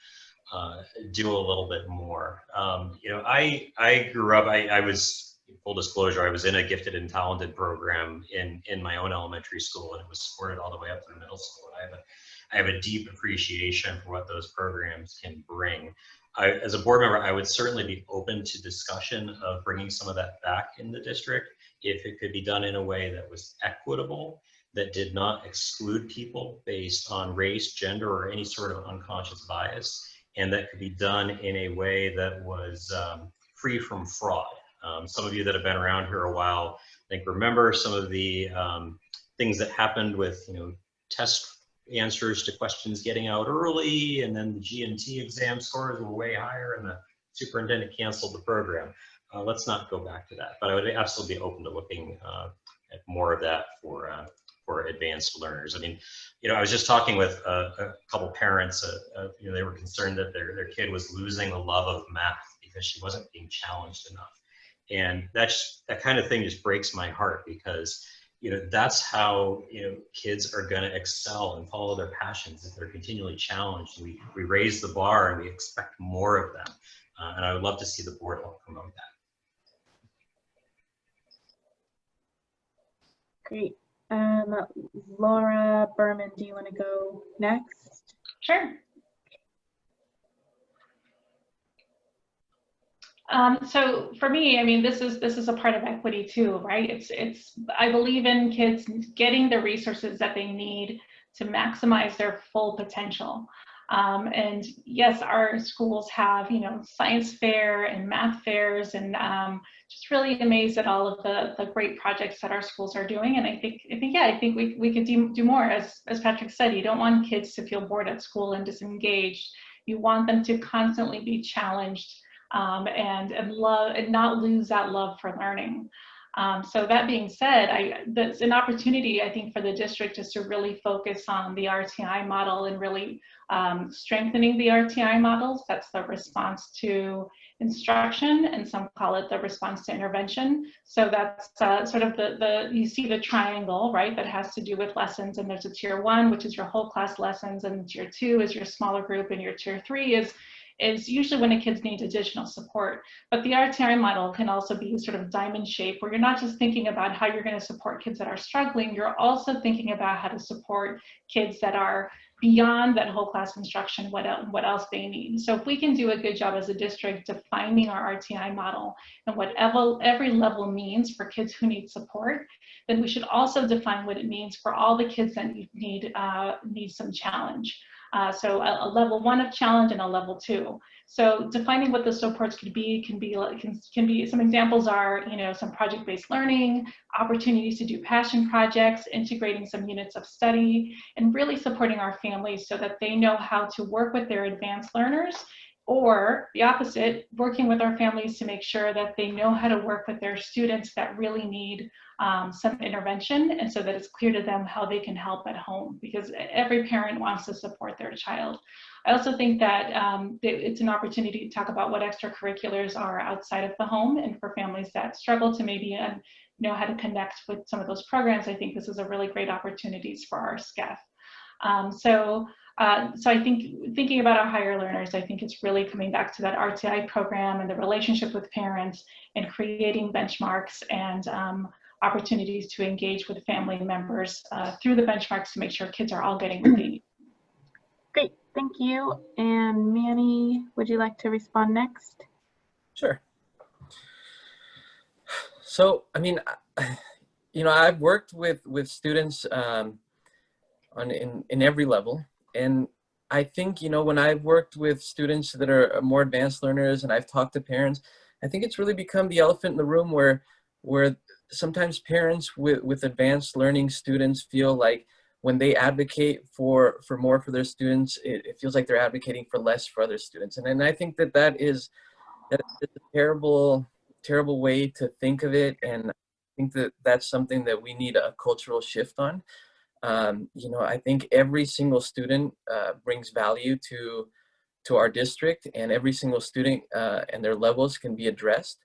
do a little bit more. I grew up, I was, full disclosure, I was in a gifted and talented program in my own elementary school, and it was supported all the way up through middle school. I have a deep appreciation for what those programs can bring. As a board member, I would certainly be open to discussion of bringing some of that back in the district if it could be done in a way that was equitable, that did not exclude people based on race, gender, or any sort of unconscious bias, and that could be done in a way that was free from fraud. Some of you that have been around here a while, I think, remember some of the things that happened with, test answers to questions getting out early, and then the G&T exam scores were way higher and the superintendent canceled the program. Let's not go back to that, but I would absolutely be open to looking at more of that for advanced learners. I mean, I was just talking with a couple parents, they were concerned that their kid was losing the love of math because she wasn't being challenged enough. And that kind of thing just breaks my heart, because that's how kids are going to excel and follow their passions if they're continually challenged. We raise the bar and we expect more of them, and I would love to see the board help promote that. Great. Laura Berman, do you want to go next? Sure. So for me, I mean, this is a part of equity too, right? I believe in kids getting the resources that they need to maximize their full potential. And yes, our schools have, science fair and math fairs, and just really amazed at all of the great projects that our schools are doing. And I think we could do more. As Patrick said, you don't want kids to feel bored at school and disengaged. You want them to constantly be challenged. And not lose that love for learning. So that being said, there's an opportunity, I think, for the district just to really focus on the RTI model and really strengthening the RTI models. That's the response to instruction, and some call it the response to intervention. So that's sort of you see the triangle, right, that has to do with lessons, and there's a tier 1, which is your whole class lessons, and tier 2 is your smaller group, and your tier 3 is usually when a kid needs additional support. But the RTI model can also be sort of diamond shape, where you're not just thinking about how you're going to support kids that are struggling, you're also thinking about how to support kids that are beyond that whole class instruction, what else they need. So if we can do a good job as a district defining our RTI model and what every level means for kids who need support, then we should also define what it means for all the kids that need some challenge. So a level 1 of challenge and a level 2. So defining what the supports can be some examples are, some project-based learning, opportunities to do passion projects, integrating some units of study, and really supporting our families so that they know how to work with their advanced learners, or the opposite, working with our families to make sure that they know how to work with their students that really need some intervention, and so that it's clear to them how they can help at home, because every parent wants to support their child. I also think that it's an opportunity to talk about what extracurriculars are outside of the home, and for families that struggle to maybe know how to connect with some of those programs. I think this is a really great opportunities for our SCEF. So I think thinking about our higher learners, I think it's really coming back to that RTI program and the relationship with parents, and creating benchmarks and opportunities to engage with family members through the benchmarks to make sure kids are all getting what they need. Great, thank you. And Manny, would you like to respond next? Sure. So, I mean, I've worked with students in every level, and I think, when I've worked with students that are more advanced learners and I've talked to parents, I think it's really become the elephant in the room where sometimes parents with advanced learning students feel like when they advocate for more for their students, it feels like they're advocating for less for other students. And I think that is a terrible way to think of it. And I think that's something that we need a cultural shift on. I think every single student brings value to our district, and every single student and their levels can be addressed.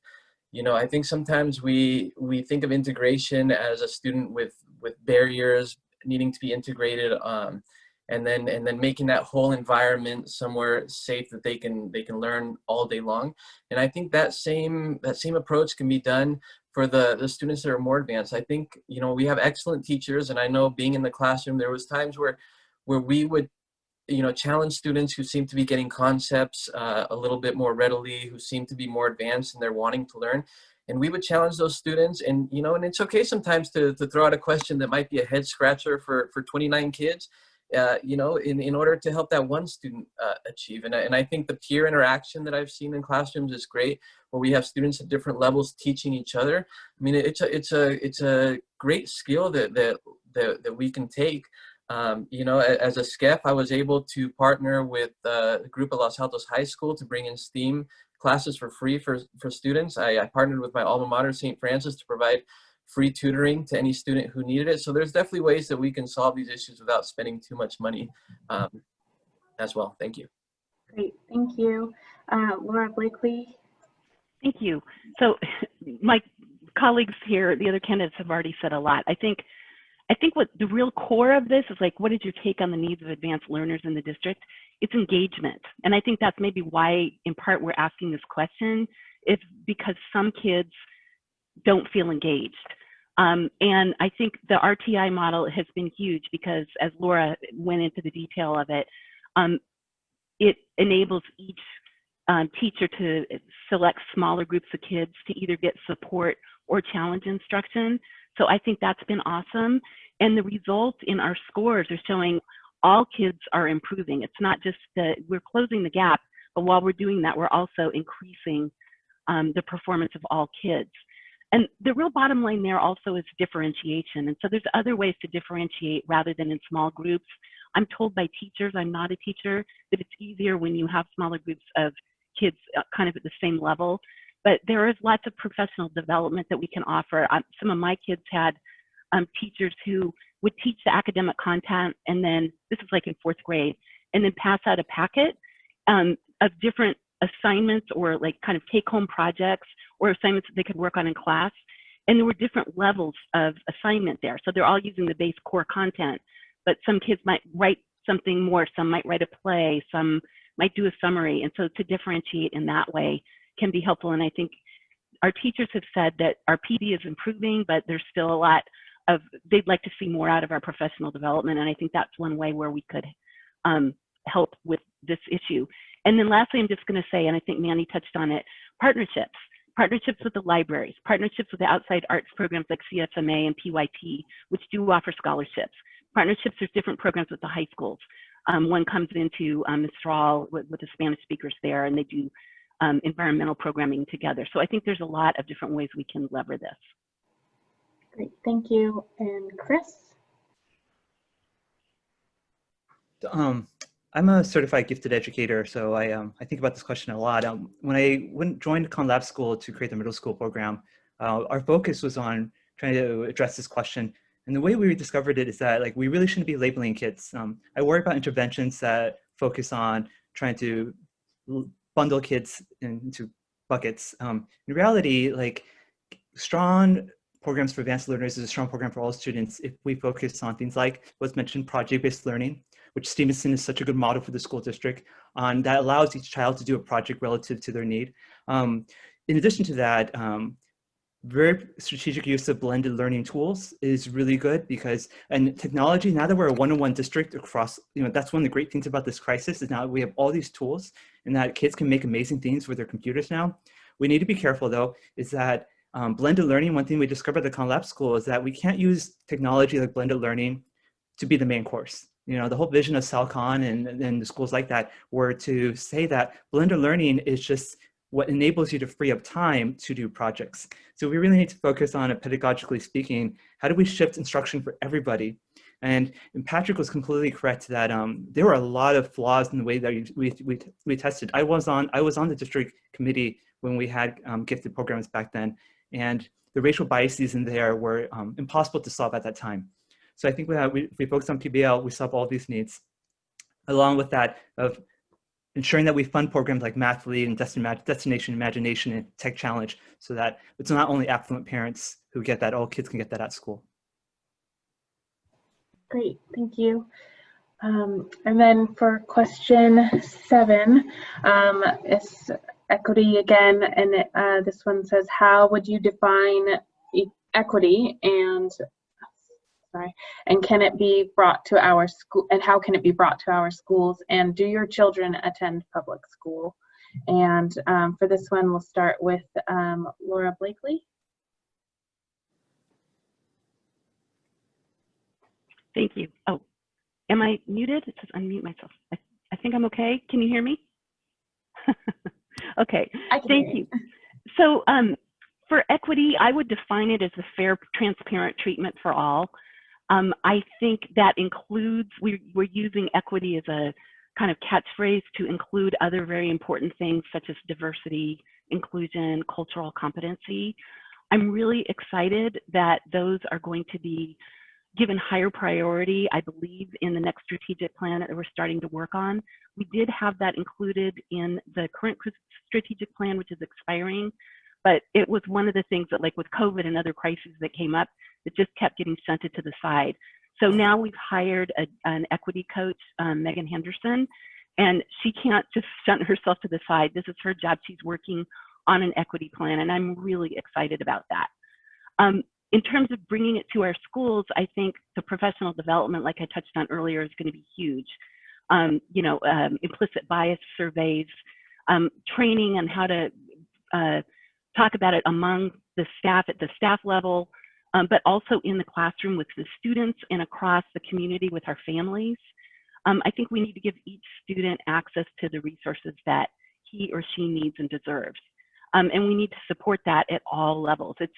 I think sometimes we think of integration as a student with barriers needing to be integrated, and then making that whole environment somewhere safe that they can learn all day long. And I think that same approach can be done for the students that are more advanced. I think, we have excellent teachers, and I know being in the classroom, there was times where we would, challenge students who seem to be getting concepts a little bit more readily, who seem to be more advanced and they're wanting to learn. And we would challenge those students, and, and it's okay sometimes to throw out a question that might be a head scratcher for 29 kids, in order to help that one student achieve. And I think the peer interaction that I've seen in classrooms is great, where we have students at different levels teaching each other. I mean, it's a great skill that we can take. As a SCEF, I was able to partner with a group at Los Altos High School to bring in STEAM classes for free for students. I partnered with my alma mater, St. Francis, to provide free tutoring to any student who needed it. So there's definitely ways that we can solve these issues without spending too much money as well. Thank you. Great, thank you. Laura Blakely. Thank you. So my colleagues here, the other candidates have already said a lot. I think what the real core of this is, like, what is your take on the needs of advanced learners in the district? It's engagement. And I think that's maybe why, in part, we're asking this question. It's because some kids don't feel engaged. And I think the RTI model has been huge because, as Laura went into the detail of it, it enables each teacher to select smaller groups of kids to either get support or challenge instruction. So I think that's been awesome. And the results in our scores are showing all kids are improving. It's not just that we're closing the gap, but while we're doing that, we're also increasing the performance of all kids. And the real bottom line there also is differentiation. And so there's other ways to differentiate rather than in small groups. I'm told by teachers, I'm not a teacher, that it's easier when you have smaller groups of kids kind of at the same level. But there is lots of professional development that we can offer. Some of my kids had teachers who would teach the academic content, and then, this is like in 4th grade, and then pass out a packet of different assignments or like kind of take-home projects or assignments that they could work on in class. And there were different levels of assignment there. So they're all using the base core content, but some kids might write something more, some might write a play, some might do a summary. And so to differentiate in that way can be helpful. And I think our teachers have said that our PD is improving, but there's still a lot of, they'd like to see more out of our professional development. And I think that's one way where we could help with this issue. And then lastly, I'm just going to say, and I think Manny touched on it, partnerships with the libraries, partnerships with the outside arts programs like CSMA and PYT, which do offer scholarships. Partnerships, there's different programs with the high schools. One comes into Mistral with the Spanish speakers there, and they do environmental programming together. So I think there's a lot of different ways we can lever this. Great, thank you. And Chris? I'm a certified gifted educator, so I think about this question a lot. When I joined Khan Lab School to create the middle school program, our focus was on trying to address this question. And the way we discovered it is that like we really shouldn't be labeling kids. I worry about interventions that focus on trying to bundle kids into buckets. In reality, like strong programs for advanced learners is a strong program for all students if we focus on things like what's mentioned, project-based learning, which Stevenson is such a good model for the school district, that allows each child to do a project relative to their need. In addition to that, very strategic use of blended learning tools is really good because, and technology, now that we're a one-on-one district across, that's one of the great things about this crisis is now we have all these tools and that kids can make amazing things with their computers now. We need to be careful though, is that blended learning, one thing we discovered at the Khan Lab School is that we can't use technology like blended learning to be the main course. The whole vision of SalCon and the schools like that were to say that blended learning is just what enables you to free up time to do projects. So we really need to focus on it pedagogically speaking. How do we shift instruction for everybody? And Patrick was completely correct that there were a lot of flaws in the way that we tested. I was on the district committee when we had gifted programs back then, and the racial biases in there were impossible to solve at that time. So I think if we focus on PBL, we solve all these needs. Along with that of ensuring that we fund programs like Math Lead and Destination Imagination and Tech Challenge so that it's not only affluent parents who get that, all kids can get that at school. Great, thank you. And then for question 7, it's equity again, and this one says, how would you define equity and can it be brought to our school, and how can it be brought to our schools, and do your children attend public school? And for this one, we'll start with Laura Blakely. Thank you. Oh, am I muted? It says unmute myself. I think I'm okay. Can you hear me? Okay, thank you. So for equity, I would define it as a fair, transparent treatment for all. I think that includes, we're using equity as a kind of catchphrase to include other very important things such as diversity, inclusion, cultural competency. I'm really excited that those are going to be given higher priority, I believe, in the next strategic plan that we're starting to work on. We did have that included in the current strategic plan, which is expiring, but it was one of the things that, like with COVID and other crises that came up, it just kept getting shunted to the side. So now we've hired an equity coach, Megan Henderson, and she can't just shunt herself to the side. This is her job. She's working on an equity plan, and I'm really excited about that. In terms of bringing it to our schools, I think the professional development, like I touched on earlier, is going to be huge. Implicit bias surveys, training on how to talk about it among the staff at the staff level, but also in the classroom with the students and across the community with our families. I think we need to give each student access to the resources that he or she needs and deserves. And we need to support that at all levels. It's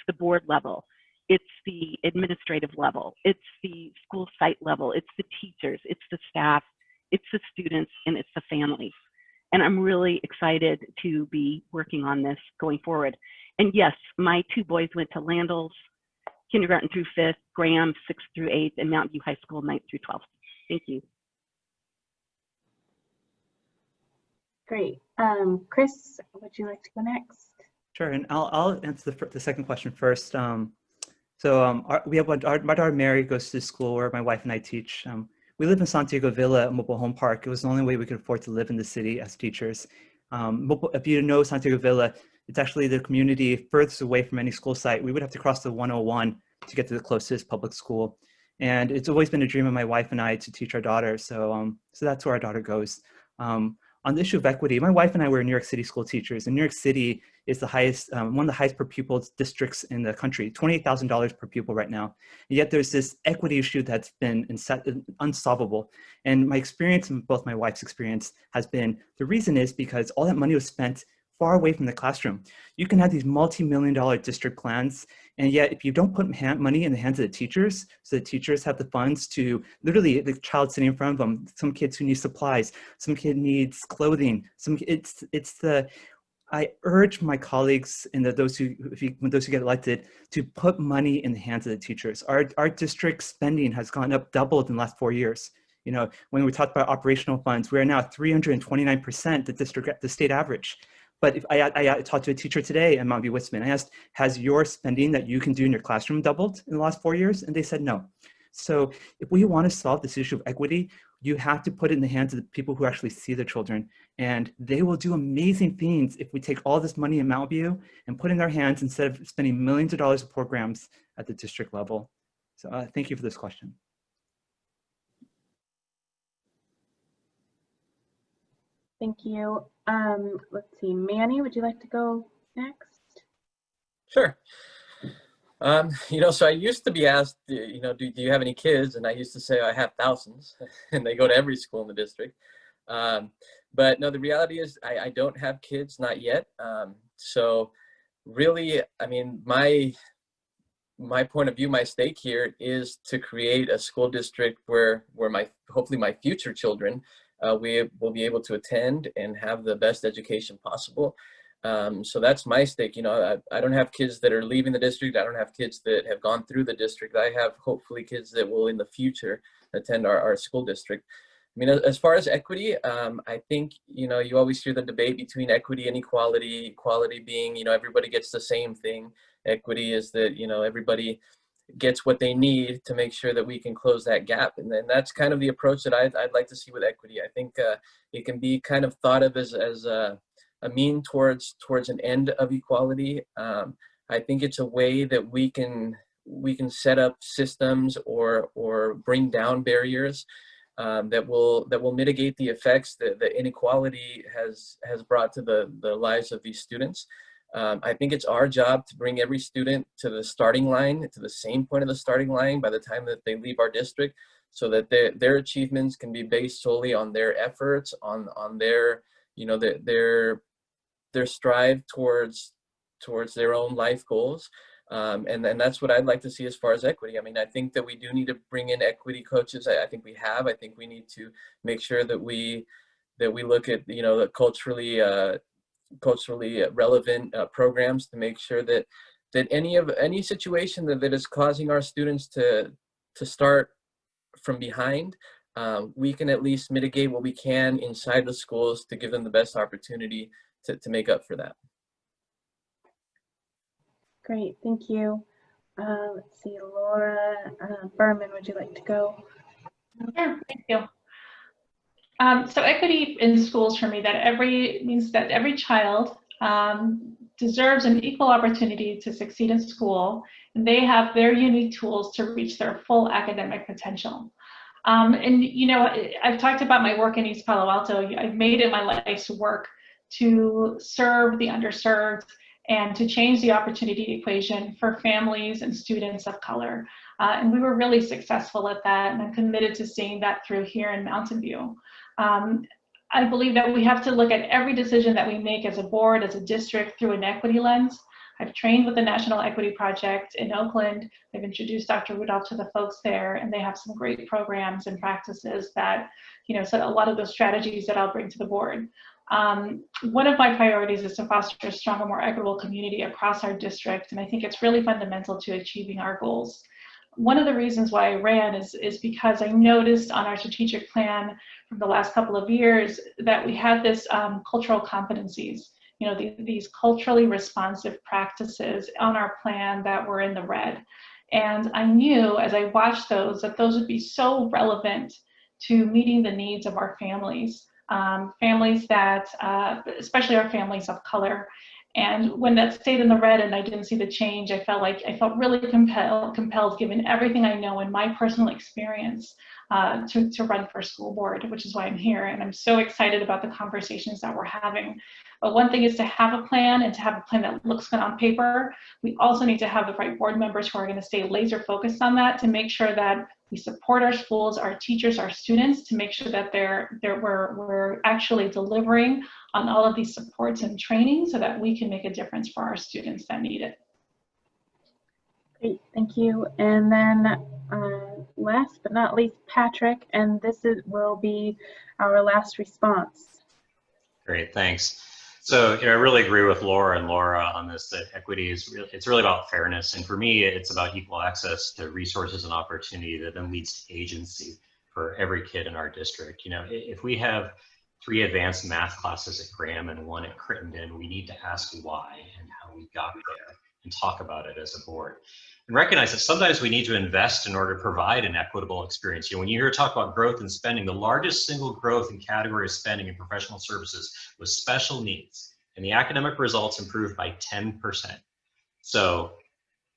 the board level, it's the administrative level, it's the school site level, it's the teachers, it's the staff, it's the students, and it's the families. And I'm really excited to be working on this going forward. And yes, my 2 boys went to Landals, kindergarten through 5th, Graham 6th through 8th, and Mountain View High School 9th through 12th. Thank you. Great. Chris, would you like to go next? Sure, and I'll answer the second question first. We have my daughter Mary goes to school where my wife and I teach. We live in Santiago Villa, a mobile home park. It was the only way we could afford to live in the city as teachers. If you know Santiago Villa, it's actually the community furthest away from any school site. We would have to cross the 101 to get to the closest public school. And it's always been a dream of my wife and I to teach our daughter. So that's where our daughter goes. on the issue of equity, my wife and I were New York City school teachers, and New York City is the highest, one of the highest per pupil districts in the country, $28,000 per pupil right now. And yet there's this equity issue that's been unsolvable. And my experience, and both my wife's experience, has been the reason is because all that money was spent far away from the classroom. You can have these multi-million-dollar district plans, and yet if you don't put money in the hands of the teachers, so the teachers have the funds to literally, the child sitting in front of them, some kids who need supplies, some kid needs clothing, I urge my colleagues and those who get elected to put money in the hands of the teachers. Our district spending has gone up, doubled in the last 4 years. You know, when we talk about operational funds, we are now 329% the state average. But if I talked to a teacher today at Mountview Wisman. I asked, has your spending that you can do in your classroom doubled in the last 4 years? And they said no. So if we want to solve this issue of equity, you have to put it in the hands of the people who actually see the children. And they will do amazing things if we take all this money in Mountain View and put it in their hands instead of spending millions of dollars of programs at the district level. So thank you for this question. Thank you. Let's see, Manny, would you like to go next? Sure. You know, so I used to be asked, you know, do you have any kids? And I used to say I have thousands, and they go to every school in the district. But no, the reality is I don't have kids, not yet. So really, I mean, my point of view, my stake here is to create a school district where hopefully my future children we will be able to attend and have the best education possible. So that's my stake. You know, I don't have kids that are leaving the district. I don't have kids that have gone through the district. I have hopefully kids that will in the future attend our school district. I mean, as far as equity, I think, you know, you always hear the debate between equity and equality. Equality being, you know, everybody gets the same thing. Equity is that, you know, everybody gets what they need to make sure that we can close that gap. And then that's kind of the approach that I'd like to see with equity. I think it can be kind of thought of as a mean towards an end of equality. I think it's a way that we can set up systems or bring down barriers that will mitigate the effects that the inequality has brought to the lives of these students. I think it's our job to bring every student to the starting line, to the same point of the starting line by the time that they leave our district, so that their achievements can be based solely on their efforts, on their, you know, their strive towards their own life goals. And that's what I'd like to see as far as equity. I mean, I think that we do need to bring in equity coaches. I think we have. I think we need to make sure that we look at, you know, the culturally relevant programs to make sure that any situation that is causing our students to start from behind, we can at least mitigate what we can inside the schools to give them the best opportunity to make up for that. Great, thank you. Let's see, Laura Berman, would you like to go? Sure, thank you. So equity in schools for me means that every child deserves an equal opportunity to succeed in school, and they have their unique tools to reach their full academic potential. And you know, I've talked about my work in East Palo Alto. I've made it my life's work to serve the underserved and to change the opportunity equation for families and students of color. And we were really successful at that, and I'm committed to seeing that through here in Mountain View. I believe that we have to look at every decision that we make as a board, as a district, through an equity lens. I've trained with the National Equity Project in Oakland. I've introduced Dr. Rudolph to the folks there, and they have some great programs and practices that, you know, set a lot of those strategies that I'll bring to the board. One of my priorities is to foster a stronger, more equitable community across our district, and I think it's really fundamental to achieving our goals. One of the reasons why I ran is because I noticed on our strategic plan from the last couple of years that we had this cultural competencies, you know, these culturally responsive practices on our plan that were in the red. And I knew as I watched those that those would be so relevant to meeting the needs of our families, families that, especially our families of color. And when that stayed in the red and I didn't see the change, I felt really compelled, given everything I know in my personal experience, to run for school board, which is why I'm here. And I'm so excited about the conversations that we're having. But one thing is to have a plan, and to have a plan that looks good on paper. We also need to have the right board members who are going to stay laser focused on that, to make sure that we support our schools, our teachers, our students, to make sure that we're actually delivering on all of these supports and training, so that we can make a difference for our students that need it. Great, thank you. And then last but not least, Patrick, and will be our last response. Great, thanks. So, I really agree with Laura on this, that equity it's really about fairness. And for me, it's about equal access to resources and opportunity that then leads to agency for every kid in our district. If we have 3 advanced math classes at Graham and 1 at Crittenden, we need to ask why and how we got there and talk about it as a board. And recognize that sometimes we need to invest in order to provide an equitable experience. When you hear talk about growth and spending, the largest single growth in category of spending in professional services was special needs, and the academic results improved by 10%. So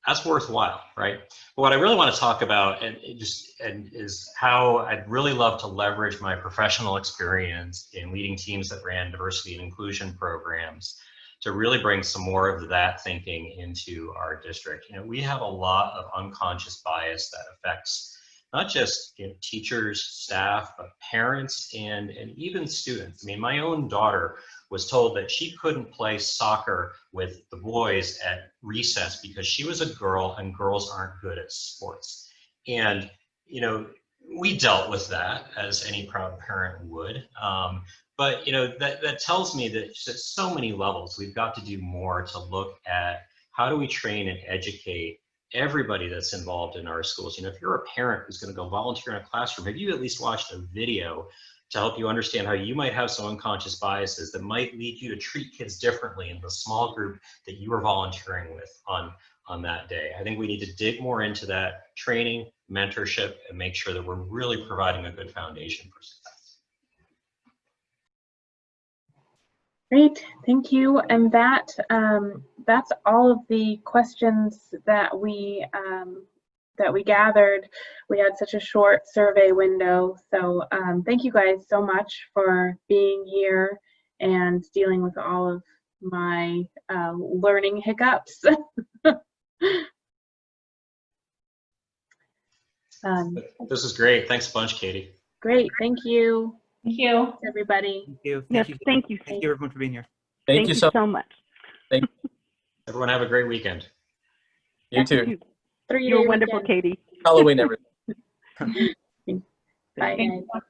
that's worthwhile, right? But what I really want to talk about is how I'd really love to leverage my professional experience in leading teams that ran diversity and inclusion programs to really bring some more of that thinking into our district. We have a lot of unconscious bias that affects not just teachers, staff, but parents and even students. My own daughter was told that she couldn't play soccer with the boys at recess because she was a girl and girls aren't good at sports. And, we dealt with that as any proud parent would. But that tells me that at so many levels, we've got to do more to look at how do we train and educate everybody that's involved in our schools. If you're a parent who's going to go volunteer in a classroom, have you at least watched a video to help you understand how you might have some unconscious biases that might lead you to treat kids differently in the small group that you were volunteering with on that day? I think we need to dig more into that training, mentorship, and make sure that we're really providing a good foundation for success. Great, thank you. And that's all of the questions that we gathered. We had such a short survey window, so thank you guys so much for being here and dealing with all of my learning hiccups. This is great. Thanks a bunch, Katie. Great, thank you. Thank you. Everybody. Thank you. Yes, thank you. Thank you everyone for being here. Thank you so much. Everyone have a great weekend. You too. You're wonderful, Katie. Halloween, everyone. Bye. Thank you.